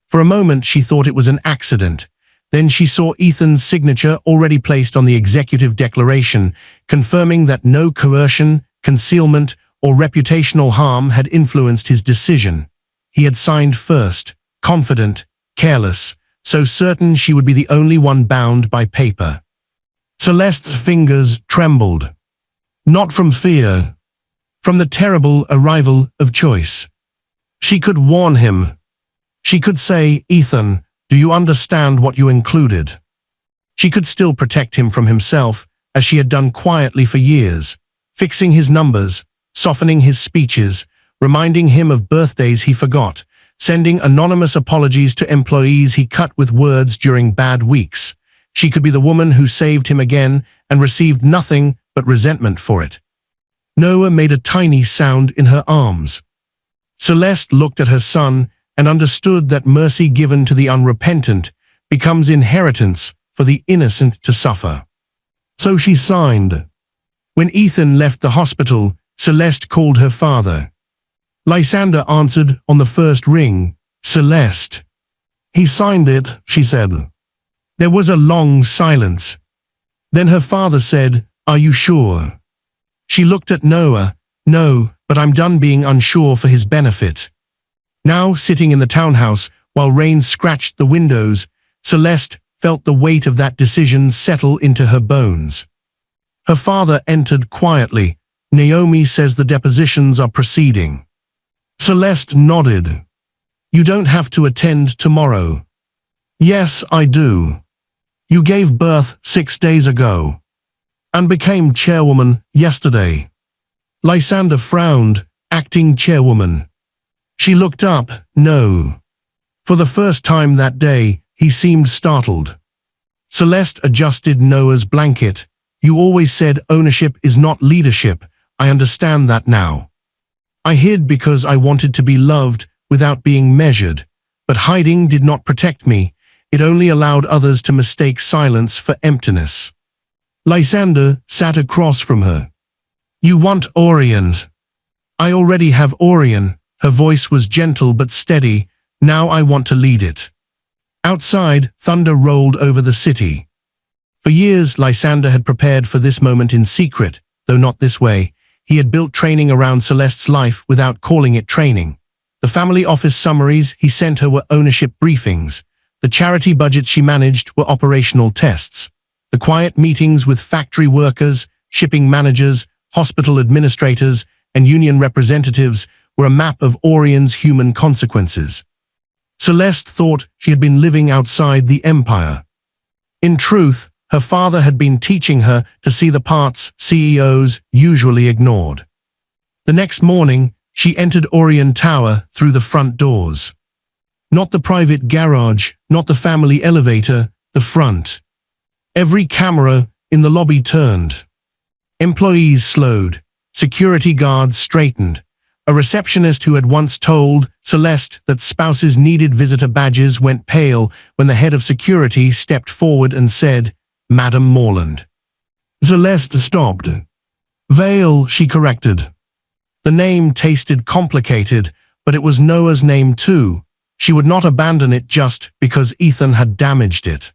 For a moment she thought it was an accident. Then she saw Ethan's signature already placed on the executive declaration, confirming that no coercion, concealment, or reputational harm had influenced his decision. He had signed first, confident, careless, so certain she would be the only one bound by paper. Celeste's fingers trembled. Not from fear. From the terrible arrival of choice. She could warn him. She could say, "Ethan, do you understand what you included?" She could still protect him from himself, as she had done quietly for years, fixing his numbers, softening his speeches, reminding him of birthdays he forgot, sending anonymous apologies to employees he cut with words during bad weeks. She could be the woman who saved him again and received nothing but resentment for it. Noah made a tiny sound in her arms. Celeste looked at her son and understood that mercy given to the unrepentant becomes inheritance for the innocent to suffer. So she signed. When Ethan left the hospital, Celeste called her father. Lysander answered on the first ring. "Celeste." "He signed it," she said. There was a long silence. Then her father said, "Are you sure?" She looked at Noah. "No, but I'm done being unsure for his benefit." Now, sitting in the townhouse, while rain scratched the windows, Celeste felt the weight of that decision settle into her bones. Her father entered quietly. "Naomi says the depositions are proceeding." Celeste nodded. "You don't have to attend tomorrow." "Yes, I do. You gave birth 6 days ago and became chairwoman yesterday." Lysander frowned. "Acting chairwoman." She looked up. "No." For the first time that day, he seemed startled. Celeste adjusted Noah's blanket. "You always said ownership is not leadership. I understand that now. I hid because I wanted to be loved without being measured, but hiding did not protect me. It only allowed others to mistake silence for emptiness." Lysander sat across from her. "You want Orion's." "I already have Orion." Her voice was gentle but steady. "Now I want to lead it." Outside, thunder rolled over the city. For years, Lysander had prepared for this moment in secret, though not this way. He had built training around Celeste's life without calling it training. The family office summaries he sent her were ownership briefings. The charity budgets she managed were operational tests. The quiet meetings with factory workers, shipping managers, hospital administrators, and union representatives were a map of Orion's human consequences. Celeste thought she had been living outside the empire. In truth, her father had been teaching her to see the parts CEOs usually ignored. The next morning, she entered Orion Tower through the front doors. Not the private garage, not the family elevator, the front. Every camera in the lobby turned. Employees slowed. Security guards straightened. A receptionist who had once told Celeste that spouses needed visitor badges went pale when the head of security stepped forward and said, "Madam Morland." Celeste stopped. "Vale," she corrected. The name tasted complicated, but it was Noah's name too. She would not abandon it just because Ethan had damaged it.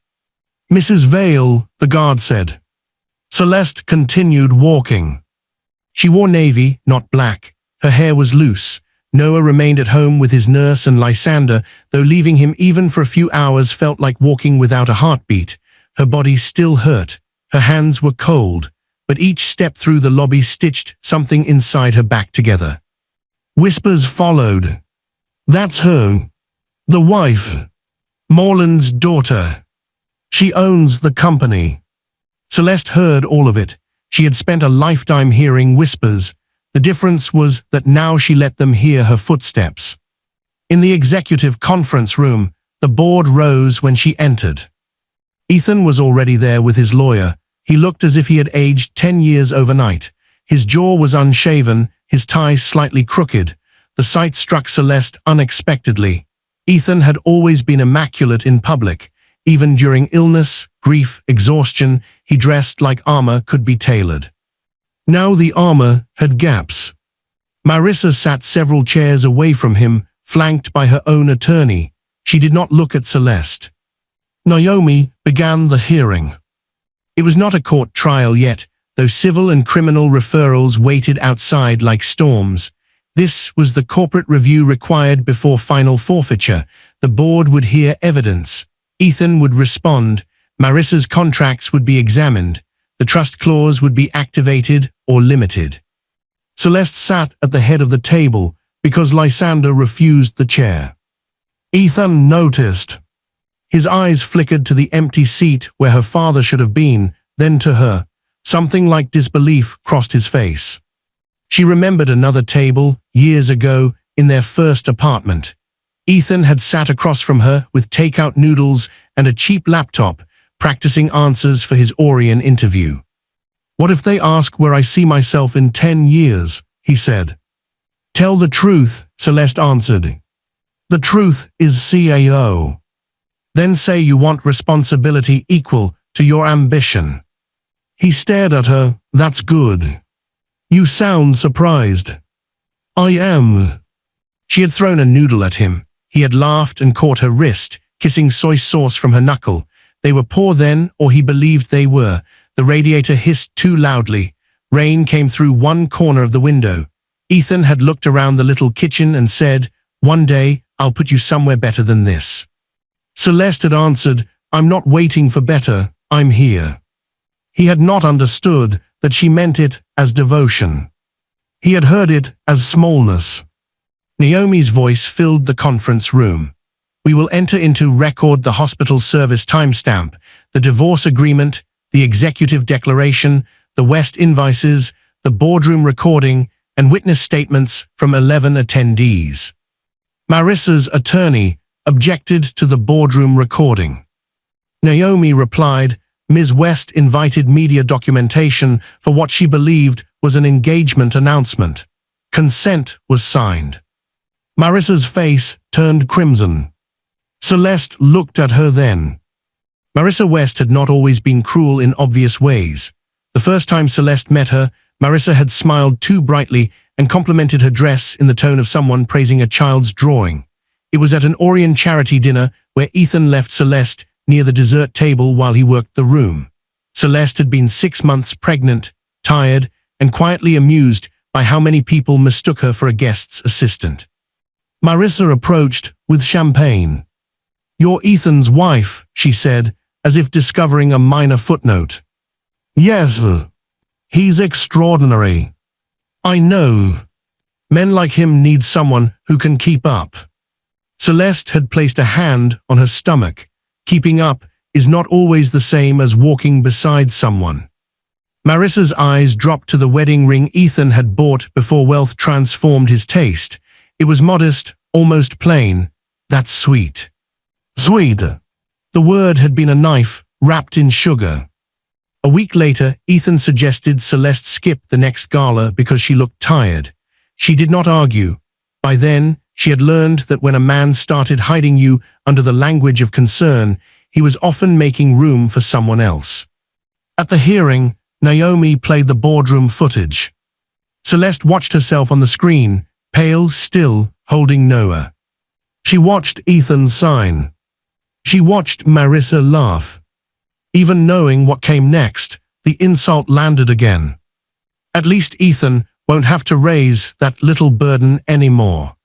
"Mrs. Vale," the guard said. Celeste continued walking. She wore navy, not black. Her hair was loose. Noah remained at home with his nurse and Lysander, though leaving him even for a few hours felt like walking without a heartbeat. Her body still hurt. Her hands were cold, but each step through the lobby stitched something inside her back together. Whispers followed. "That's her. The wife. Morland's daughter. She owns the company." Celeste heard all of it. She had spent a lifetime hearing whispers. The difference was that now she let them hear her footsteps. In the executive conference room, the board rose when she entered. Ethan was already there with his lawyer. He looked as if he had aged 10 years overnight. His jaw was unshaven, his tie slightly crooked. The sight struck Celeste unexpectedly. Ethan had always been immaculate in public. Even during illness, grief, exhaustion, he dressed like armor could be tailored. Now the armor had gaps. Marissa sat several chairs away from him, flanked by her own attorney. She did not look at Celeste. Naomi began the hearing. It was not a court trial yet, though civil and criminal referrals waited outside like storms. This was the corporate review required before final forfeiture. The board would hear evidence. Ethan would respond. Marissa's contracts would be examined. The trust clause would be activated or limited. Celeste sat at the head of the table because Lysander refused the chair. Ethan noticed. His eyes flickered to the empty seat where her father should have been, then to her. Something like disbelief crossed his face. She remembered another table, years ago, in their first apartment. Ethan had sat across from her with takeout noodles and a cheap laptop, practicing answers for his Orion interview. "What if they ask where I see myself in 10 years?" he said. "Tell the truth," Celeste answered. "The truth is CAO. Then say you want responsibility equal to your ambition." He stared at her. "That's good. You sound surprised." "I am." She had thrown a noodle at him. He had laughed and caught her wrist, kissing soy sauce from her knuckle. They were poor then, or he believed they were. The radiator hissed too loudly. Rain came through one corner of the window. Ethan had looked around the little kitchen and said, "One day, I'll put you somewhere better than this." Celeste had answered, "I'm not waiting for better, I'm here." He had not understood that she meant it as devotion. He had heard it as smallness. Naomi's voice filled the conference room. "We will enter into record the hospital service timestamp, the divorce agreement, the executive declaration, the West invoices, the boardroom recording, and witness statements from 11 attendees." Marissa's attorney objected to the boardroom recording. Naomi replied, "Ms. West invited media documentation for what she believed was an engagement announcement. Consent was signed." Marissa's face turned crimson. Celeste looked at her then. Marissa West had not always been cruel in obvious ways. The first time Celeste met her, Marissa had smiled too brightly and complimented her dress in the tone of someone praising a child's drawing. It was at an Orion charity dinner where Ethan left Celeste near the dessert table while he worked the room. Celeste had been 6 months pregnant, tired, and quietly amused by how many people mistook her for a guest's assistant. Marissa approached with champagne. "You're Ethan's wife," she said, as if discovering a minor footnote. "Yes. He's extraordinary. I know. Men like him need someone who can keep up." Celeste had placed a hand on her stomach. Keeping up is not always the same as walking beside someone. Marissa's eyes dropped to the wedding ring Ethan had bought before wealth transformed his taste. It was modest, almost plain. "That's sweet." Sweet. The word had been a knife wrapped in sugar. A week later, Ethan suggested Celeste skip the next gala because she looked tired. She did not argue. By then, she had learned that when a man started hiding you under the language of concern, he was often making room for someone else. At the hearing, Naomi played the boardroom footage. Celeste watched herself on the screen, pale, still, holding Noah. She watched Ethan sign. She watched Marissa laugh. Even knowing what came next, the insult landed again. At least Ethan won't have to raise that little burden anymore.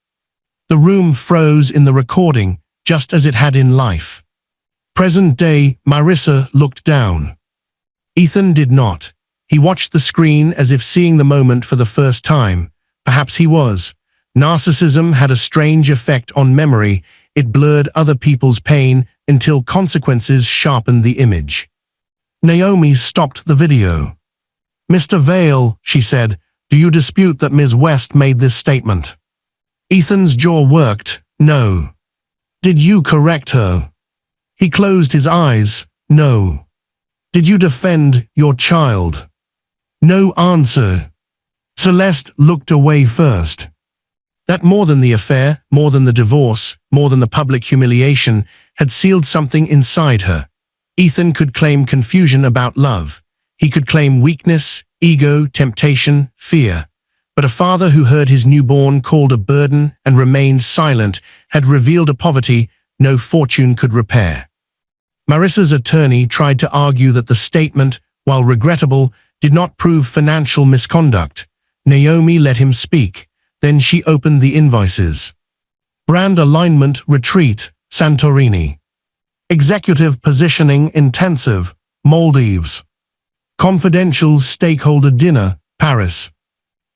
The room froze in the recording, just as it had in life. Present-day Marissa looked down. Ethan did not. He watched the screen as if seeing the moment for the first time. Perhaps he was. Narcissism had a strange effect on memory. It blurred other people's pain until consequences sharpened the image. Naomi stopped the video. "Mr. Vale," she said, "do you dispute that Ms. West made this statement?" Ethan's jaw worked. "No." "Did you correct her?" He closed his eyes. "No." "Did you defend your child?" No answer. Celeste looked away first. That more than the affair, more than the divorce, more than the public humiliation, had sealed something inside her. Ethan could claim confusion about love. He could claim weakness, ego, temptation, fear. But a father who heard his newborn called a burden and remained silent had revealed a poverty no fortune could repair. Marissa's attorney tried to argue that the statement, while regrettable, did not prove financial misconduct. Naomi let him speak. Then she opened the invoices. Brand alignment retreat, Santorini. Executive positioning intensive, Maldives. Confidential stakeholder dinner, Paris.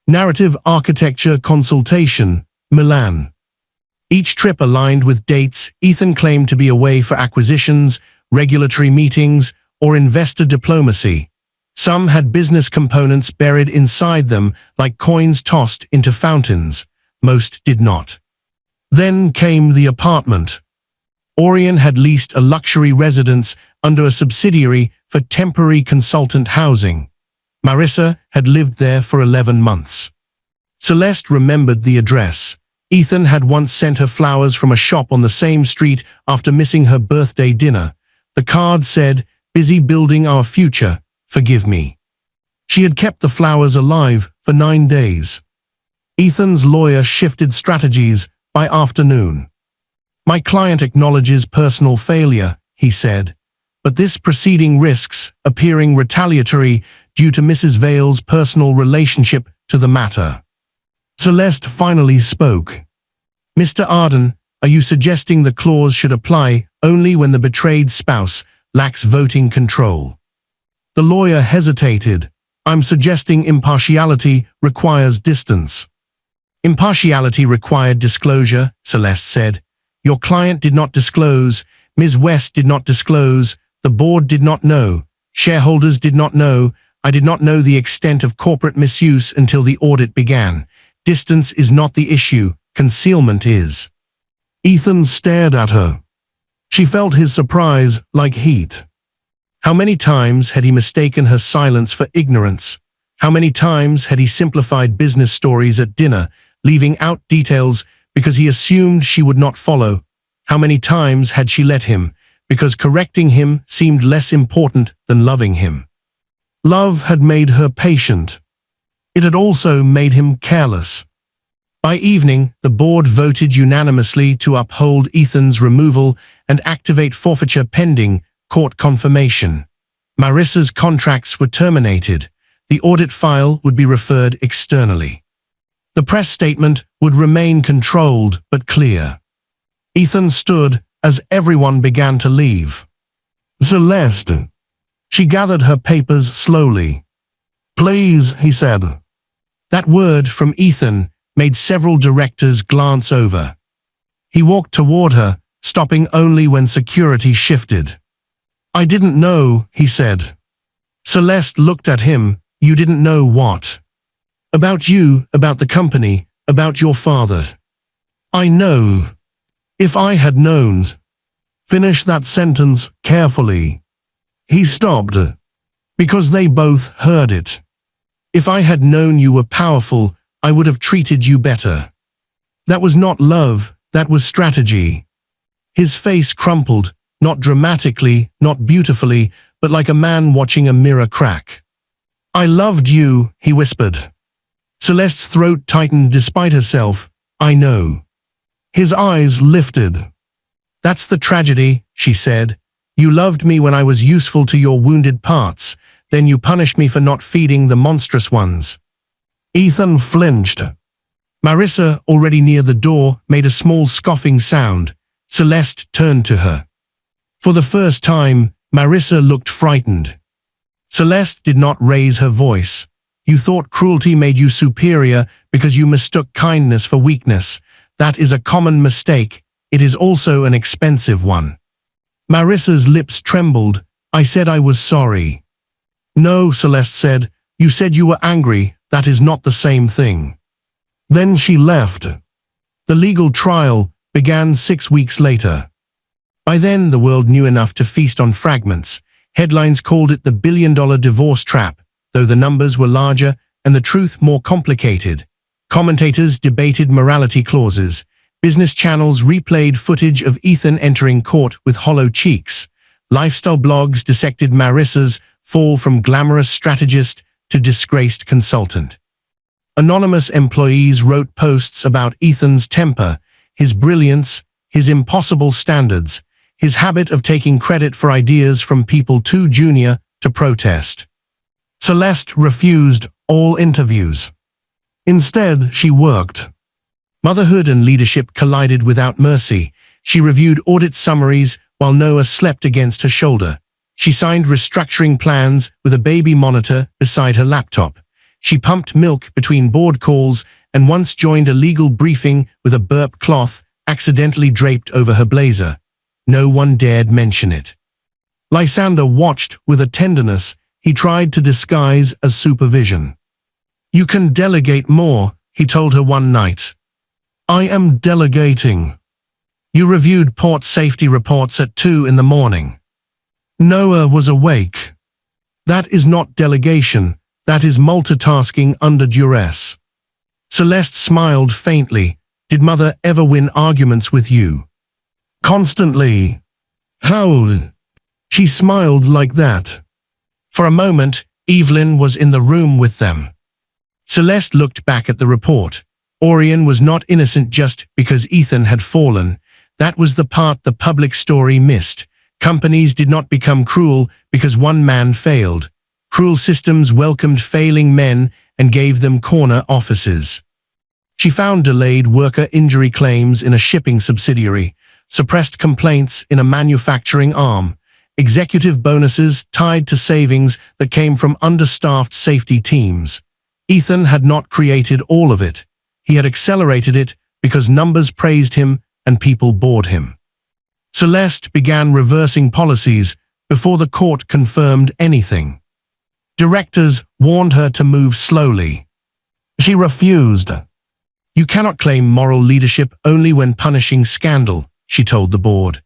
Narrative architecture consultation, Milan. Each trip aligned with dates Ethan claimed to be away for acquisitions, regulatory meetings, or investor diplomacy. Some had business components buried inside them, like coins tossed into fountains. Most did not. Then came the apartment. Orion had leased a luxury residence under a subsidiary for temporary consultant housing. Marissa had lived there for 11 months. Celeste remembered the address. Ethan had once sent her flowers from a shop on the same street after missing her birthday dinner. The card said, "Busy building our future, forgive me." She had kept the flowers alive for 9 days. Ethan's lawyer shifted strategies by afternoon. "My client acknowledges personal failure," he said, "but this proceeding risks appearing retaliatory due to Mrs. Vale's personal relationship to the matter." Celeste finally spoke. "Mr. Arden, are you suggesting the clause should apply only when the betrayed spouse lacks voting control?" The lawyer hesitated. "I'm suggesting impartiality requires distance." "Impartiality required disclosure," Celeste said. "Your client did not disclose, Ms. West did not disclose, the board did not know, shareholders did not know, I did not know the extent of corporate misuse until the audit began. Distance is not the issue, concealment is." Ethan stared at her. She felt his surprise like heat. How many times had he mistaken her silence for ignorance? How many times had he simplified business stories at dinner, leaving out details because he assumed she would not follow? How many times had she let him, because correcting him seemed less important than loving him? Love had made her patient. It had also made him careless. By evening, the board voted unanimously to uphold Ethan's removal and activate forfeiture pending court confirmation. Marissa's contracts were terminated. The audit file would be referred externally. The press statement would remain controlled but clear. Ethan stood as everyone began to leave. "Celeste." She gathered her papers slowly. "Please," he said. That word from Ethan made several directors glance over. He walked toward her, stopping only when security shifted. "I didn't know," he said. Celeste looked at him. "You didn't know what?" "About you, about the company, about your father." "I know. If I had known." Finish that sentence carefully. He stopped, because they both heard it. "If I had known you were powerful, I would have treated you better." That was not love, that was strategy. His face crumpled, not dramatically, not beautifully, but like a man watching a mirror crack. "I loved you," he whispered. Celeste's throat tightened despite herself. "I know." His eyes lifted. "That's the tragedy," she said. "You loved me when I was useful to your wounded parts. Then you punished me for not feeding the monstrous ones." Ethan flinched. Marissa, already near the door, made a small scoffing sound. Celeste turned to her. For the first time, Marissa looked frightened. Celeste did not raise her voice. "You thought cruelty made you superior because you mistook kindness for weakness. That is a common mistake. It is also an expensive one." Marissa's lips trembled. "I said I was sorry." "No," Celeste said. "You said you were angry. That is not the same thing." Then she left. The legal trial began 6 weeks later. By then, the world knew enough to feast on fragments. Headlines called it the billion-dollar divorce trap, though the numbers were larger and the truth more complicated. Commentators debated morality clauses. Business channels replayed footage of Ethan entering court with hollow cheeks. Lifestyle blogs dissected Marissa's fall from glamorous strategist to disgraced consultant. Anonymous employees wrote posts about Ethan's temper, his brilliance, his impossible standards, his habit of taking credit for ideas from people too junior to protest. Celeste refused all interviews. Instead, she worked. Motherhood and leadership collided without mercy. She reviewed audit summaries while Noah slept against her shoulder. She signed restructuring plans with a baby monitor beside her laptop. She pumped milk between board calls and once joined a legal briefing with a burp cloth accidentally draped over her blazer. No one dared mention it. Lysander watched with a tenderness he tried to disguise as supervision. "You can delegate more," he told her one night. "I am delegating. You reviewed port safety reports at 2 in the morning." Noah was awake. "That is not delegation, that is multitasking under duress." Celeste smiled faintly. "Did Mother ever win arguments with you?" "Constantly." "How?" She smiled like that. For a moment, Evelyn was in the room with them. Celeste looked back at the report. Orion was not innocent just because Ethan had fallen. That was the part the public story missed. Companies did not become cruel because one man failed. Cruel systems welcomed failing men and gave them corner offices. She found delayed worker injury claims in a shipping subsidiary, suppressed complaints in a manufacturing arm, executive bonuses tied to savings that came from understaffed safety teams. Ethan had not created all of it. He had accelerated it because numbers praised him and people bored him. Celeste began reversing policies before the court confirmed anything. Directors warned her to move slowly. She refused. "You cannot claim moral leadership only when punishing scandal," she told the board.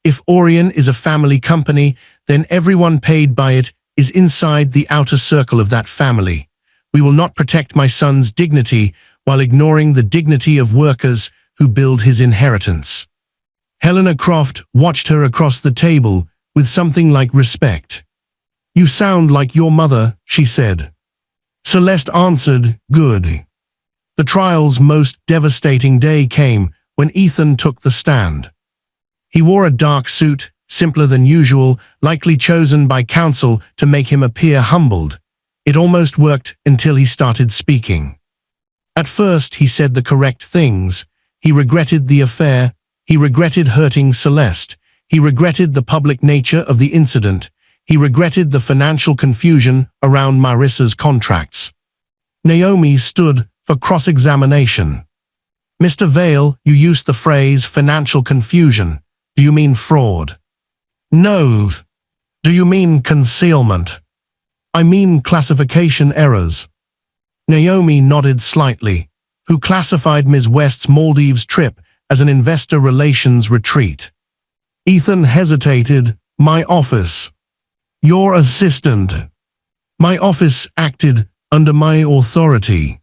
"If Orion is a family company, then everyone paid by it is inside the outer circle of that family. We will not protect my son's dignity while ignoring the dignity of workers who build his inheritance." Helena Croft watched her across the table with something like respect. "You sound like your mother," she said. Celeste answered, "Good." The trial's most devastating day came when Ethan took the stand. He wore a dark suit, simpler than usual, likely chosen by counsel to make him appear humbled. It almost worked until he started speaking. At first, he said the correct things. He regretted the affair. He regretted hurting Celeste. He regretted the public nature of the incident. He regretted the financial confusion around Marissa's contracts. Naomi stood for cross-examination. "Mr. Vale, you used the phrase financial confusion. Do you mean fraud?" "No." "Do you mean concealment?" "I mean classification errors." Naomi nodded slightly. "Who classified Ms. West's Maldives trip as an investor relations retreat?" Ethan hesitated. "My office." "Your assistant." "My office acted under my authority."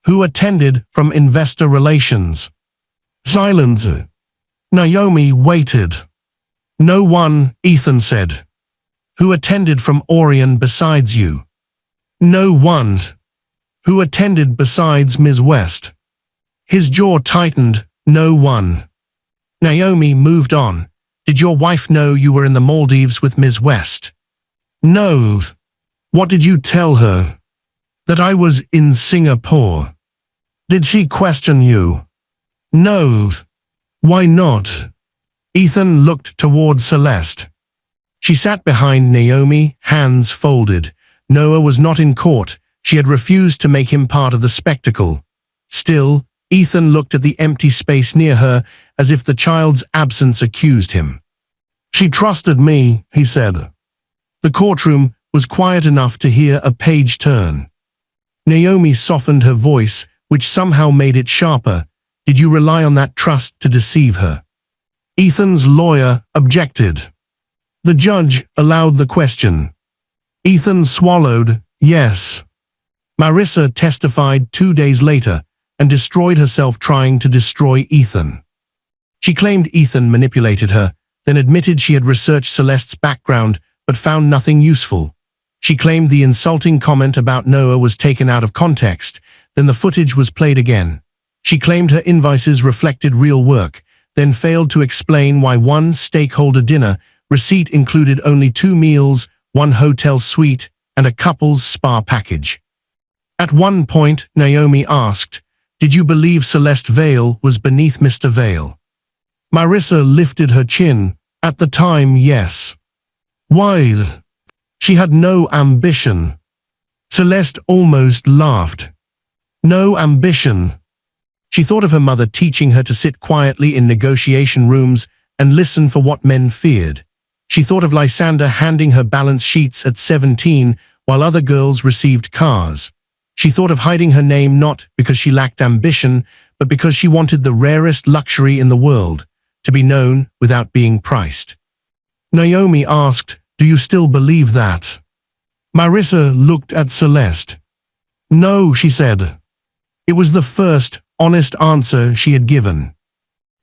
"Who attended from investor relations?" Silence. Naomi waited. "No one," Ethan said. "Who attended from Orion besides you?" "No one." "Who attended besides Ms. West?" His jaw tightened. "No one." Naomi moved on. "Did your wife know you were in the Maldives with Ms. West?" "No." "What did you tell her?" "That I was in Singapore." "Did she question you?" "No." "Why not?" Ethan looked toward Celeste. She sat behind Naomi, hands folded. Noah was not in court. She had refused to make him part of the spectacle. Still, Ethan looked at the empty space near her as if the child's absence accused him. "She trusted me," he said. The courtroom was quiet enough to hear a page turn. Naomi softened her voice, which somehow made it sharper. "Did you rely on that trust to deceive her?" Ethan's lawyer objected. The judge allowed the question. Ethan swallowed. "Yes." Marissa testified 2 days later and destroyed herself trying to destroy Ethan. She claimed Ethan manipulated her, then admitted she had researched Celeste's background but found nothing useful. She claimed the insulting comment about Noah was taken out of context, then the footage was played again. She claimed her invoices reflected real work, then failed to explain why one stakeholder dinner receipt included only 2 meals, 1 hotel suite, and a couple's spa package. At one point, Naomi asked, "Did you believe Celeste Vale was beneath Mr. Vale?" Marissa lifted her chin. "At the time, yes." "Why?" "She had no ambition." Celeste almost laughed. "No ambition." She thought of her mother teaching her to sit quietly in negotiation rooms and listen for what men feared. She thought of Lysander handing her balance sheets at 17 while other girls received cars. She thought of hiding her name not because she lacked ambition, but because she wanted the rarest luxury in the world, to be known without being priced. Naomi asked, "Do you still believe that?" Marissa looked at Celeste. "No," she said. It was the first honest answer she had given.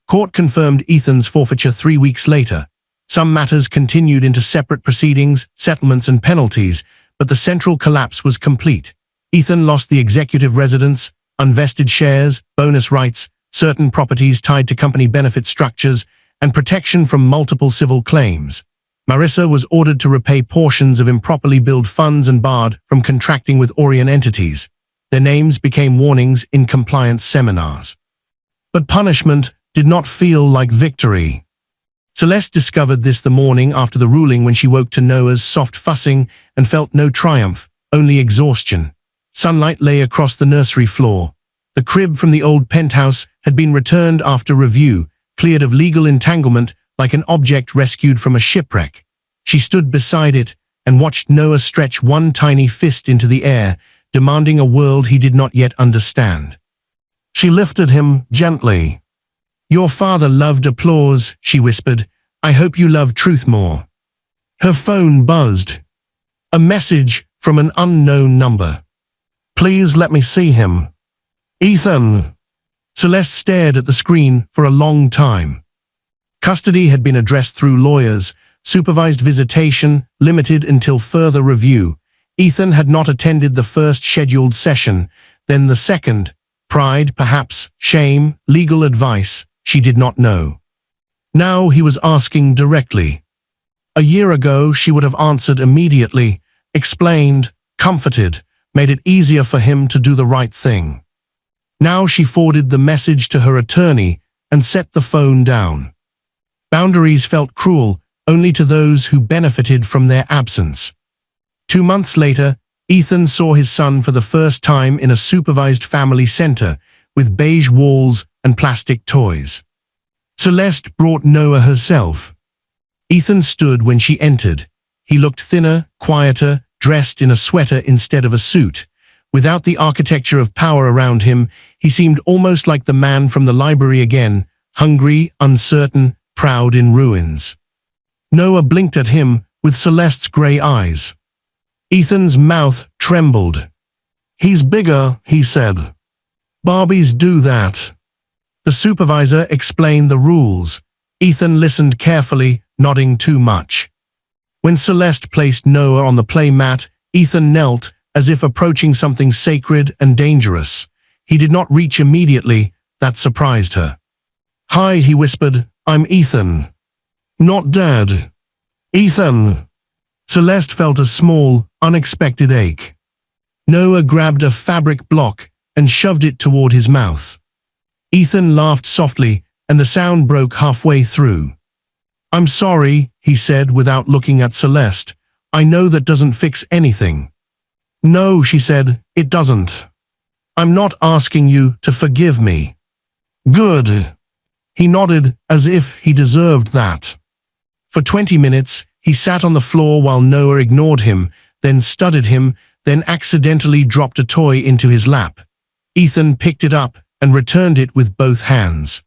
Court confirmed Ethan's forfeiture 3 weeks later. Some matters continued into separate proceedings, settlements and penalties, but the central collapse was complete. Ethan lost the executive residence, unvested shares, bonus rights, certain properties tied to company benefit structures, and protection from multiple civil claims. Marissa was ordered to repay portions of improperly billed funds and barred from contracting with Orient entities. Their names became warnings in compliance seminars. But punishment did not feel like victory. Celeste discovered this the morning after the ruling when she woke to Noah's soft fussing and felt no triumph, only exhaustion. Sunlight lay across the nursery floor. The crib from the old penthouse had been returned after review, cleared of legal entanglement like an object rescued from a shipwreck. She stood beside it and watched Noah stretch one tiny fist into the air, demanding a world he did not yet understand. She lifted him gently. "Your father loved applause," she whispered. "I hope you love truth more." Her phone buzzed. A message from an unknown number. "Please let me see him." "Ethan." Celeste stared at the screen for a long time. Custody had been addressed through lawyers, supervised visitation, limited until further review. Ethan had not attended the first scheduled session, then the second. Pride, perhaps, shame, legal advice, she did not know. Now he was asking directly. A year ago she would have answered immediately, explained, comforted, made it easier for him to do the right thing. Now she forwarded the message to her attorney and set the phone down. Boundaries felt cruel only to those who benefited from their absence. 2 months later, Ethan saw his son for the first time in a supervised family center with beige walls and plastic toys. Celeste brought Noah herself. Ethan stood when she entered. He looked thinner, quieter, dressed in a sweater instead of a suit. Without the architecture of power around him, he seemed almost like the man from the library again, hungry, uncertain, proud in ruins. Noah blinked at him with Celeste's gray eyes. Ethan's mouth trembled. "He's bigger," he said. "Barbies do that." The supervisor explained the rules. Ethan listened carefully, nodding too much. When Celeste placed Noah on the play mat, Ethan knelt, as if approaching something sacred and dangerous. He did not reach immediately. That surprised her. "Hi," he whispered. "I'm Ethan." "Not Dad." "Ethan." Celeste felt a small, unexpected ache. Noah grabbed a fabric block and shoved it toward his mouth. Ethan laughed softly, and the sound broke halfway through. "I'm sorry," he said without looking at Celeste. "I know that doesn't fix anything." "No," she said, "it doesn't. I'm not asking you to forgive me." "Good." He nodded as if he deserved that. For 20 minutes, he sat on the floor while Noah ignored him, then studied him, then accidentally dropped a toy into his lap. Ethan picked it up and returned it with both hands.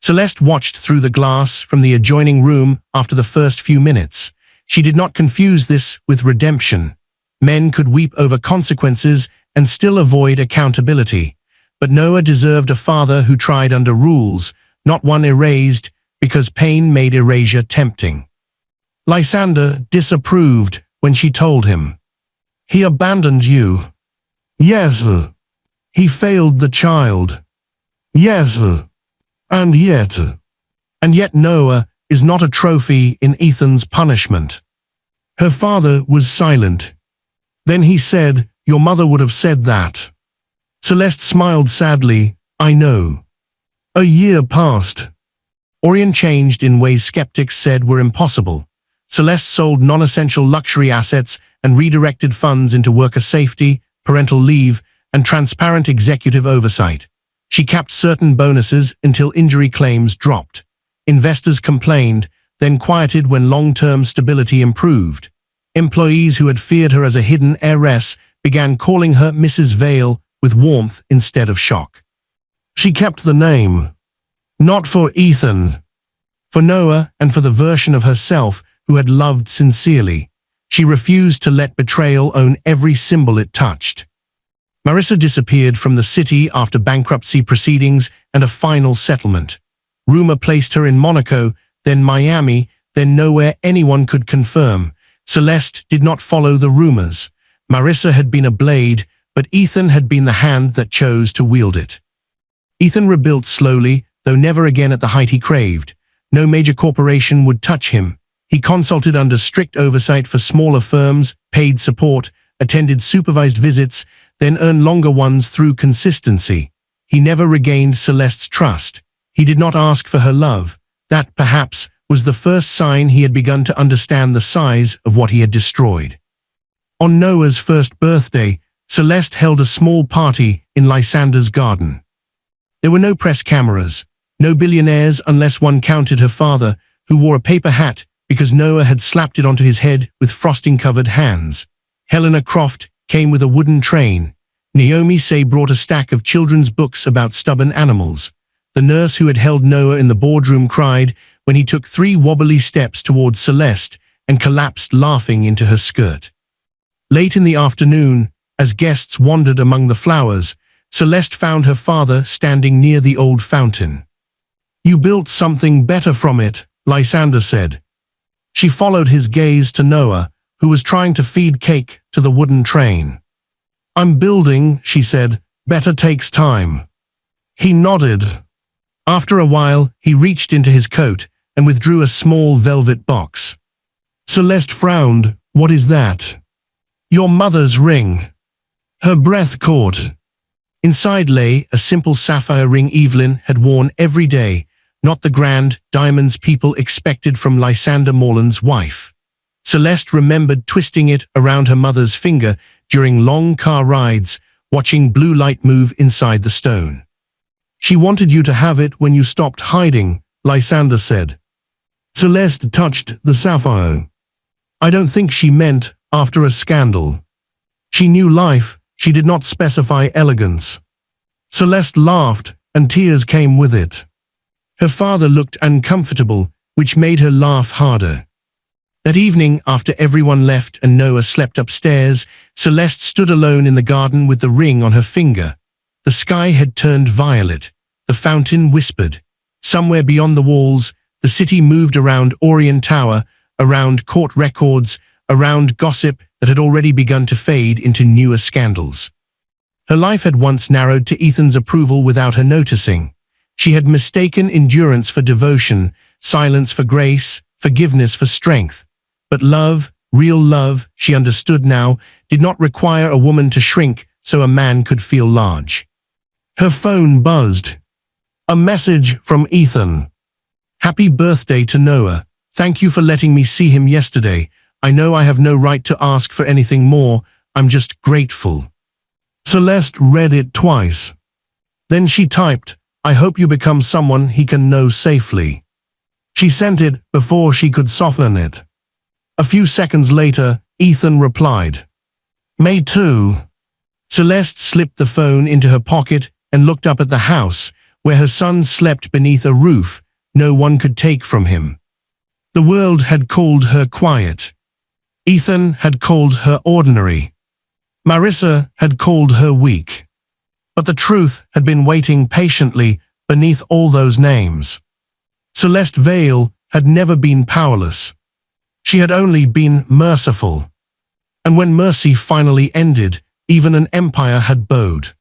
Celeste watched through the glass from the adjoining room after the first few minutes. She did not confuse this with redemption. Men could weep over consequences and still avoid accountability. But Noah deserved a father who tried under rules, not one erased because pain made erasure tempting. Lysander disapproved when she told him. "He abandoned you." "Yes." "He failed the child." "Yes." And yet Noah is not a trophy in Ethan's punishment. Her father was silent. Then he said, "Your mother would have said that." Celeste smiled sadly. "I know." A year passed. Orient changed in ways skeptics said were impossible. Celeste sold non-essential luxury assets and redirected funds into worker safety, parental leave, and transparent executive oversight. She capped certain bonuses until injury claims dropped. Investors complained, then quieted when long-term stability improved. Employees who had feared her as a hidden heiress began calling her Mrs. Vale with warmth instead of shock. She kept the name. Not for Ethan. For Noah and for the version of herself who had loved sincerely. She refused to let betrayal own every symbol it touched. Marissa disappeared from the city after bankruptcy proceedings and a final settlement. Rumor placed her in Monaco, then Miami, then nowhere anyone could confirm. Celeste did not follow the rumors. Marissa had been a blade, but Ethan had been the hand that chose to wield it. Ethan rebuilt slowly, though never again at the height he craved. No major corporation would touch him. He consulted under strict oversight for smaller firms, paid support, attended supervised visits, then earned longer ones through consistency. He never regained Celeste's trust. He did not ask for her love. That, perhaps, was the first sign he had begun to understand the size of what he had destroyed. On Noah's first birthday, Celeste held a small party in Lysander's garden. There were no press cameras, no billionaires unless one counted her father, who wore a paper hat because Noah had slapped it onto his head with frosting-covered hands. Helena Croft came with a wooden train. Naomi Say brought a stack of children's books about stubborn animals. The nurse who had held Noah in the boardroom cried when he took 3 wobbly steps towards Celeste and collapsed laughing into her skirt. Late in the afternoon, as guests wandered among the flowers, Celeste found her father standing near the old fountain. "You built something better from it," Lysander said. She followed his gaze to Noah, who was trying to feed cake to the wooden train. "I'm building," she said. "Better takes time." He nodded. After a while, he reached into his coat and withdrew a small velvet box. Celeste frowned. "What is that?" "Your mother's ring." Her breath caught. Inside lay a simple sapphire ring Evelyn had worn every day, not the grand diamonds people expected from Lysander Morland's wife. Celeste remembered twisting it around her mother's finger during long car rides, watching blue light move inside the stone. "She wanted you to have it when you stopped hiding," Lysander said. Celeste touched the sapphire. "I don't think she meant after a scandal. She knew life, she did not specify elegance." Celeste laughed, and tears came with it. Her father looked uncomfortable, which made her laugh harder. That evening, after everyone left and Noah slept upstairs, Celeste stood alone in the garden with the ring on her finger. The sky had turned violet. The fountain whispered. Somewhere beyond the walls, the city moved around Orient Tower, around court records, around gossip that had already begun to fade into newer scandals. Her life had once narrowed to Ethan's approval without her noticing. She had mistaken endurance for devotion, silence for grace, forgiveness for strength. But love, real love, she understood now, did not require a woman to shrink so a man could feel large. Her phone buzzed. A message from Ethan. "Happy birthday to Noah. Thank you for letting me see him yesterday. I know I have no right to ask for anything more. I'm just grateful." Celeste read it twice. Then she typed, "I hope you become someone he can know safely." She sent it before she could soften it. A few seconds later, Ethan replied. "May 2. Celeste slipped the phone into her pocket and looked up at the house, where her son slept beneath a roof no one could take from him. The world had called her quiet. Ethan had called her ordinary. Marissa had called her weak. But the truth had been waiting patiently beneath all those names. Celeste Vale had never been powerless. She had only been merciful. And when mercy finally ended, even an empire had bowed.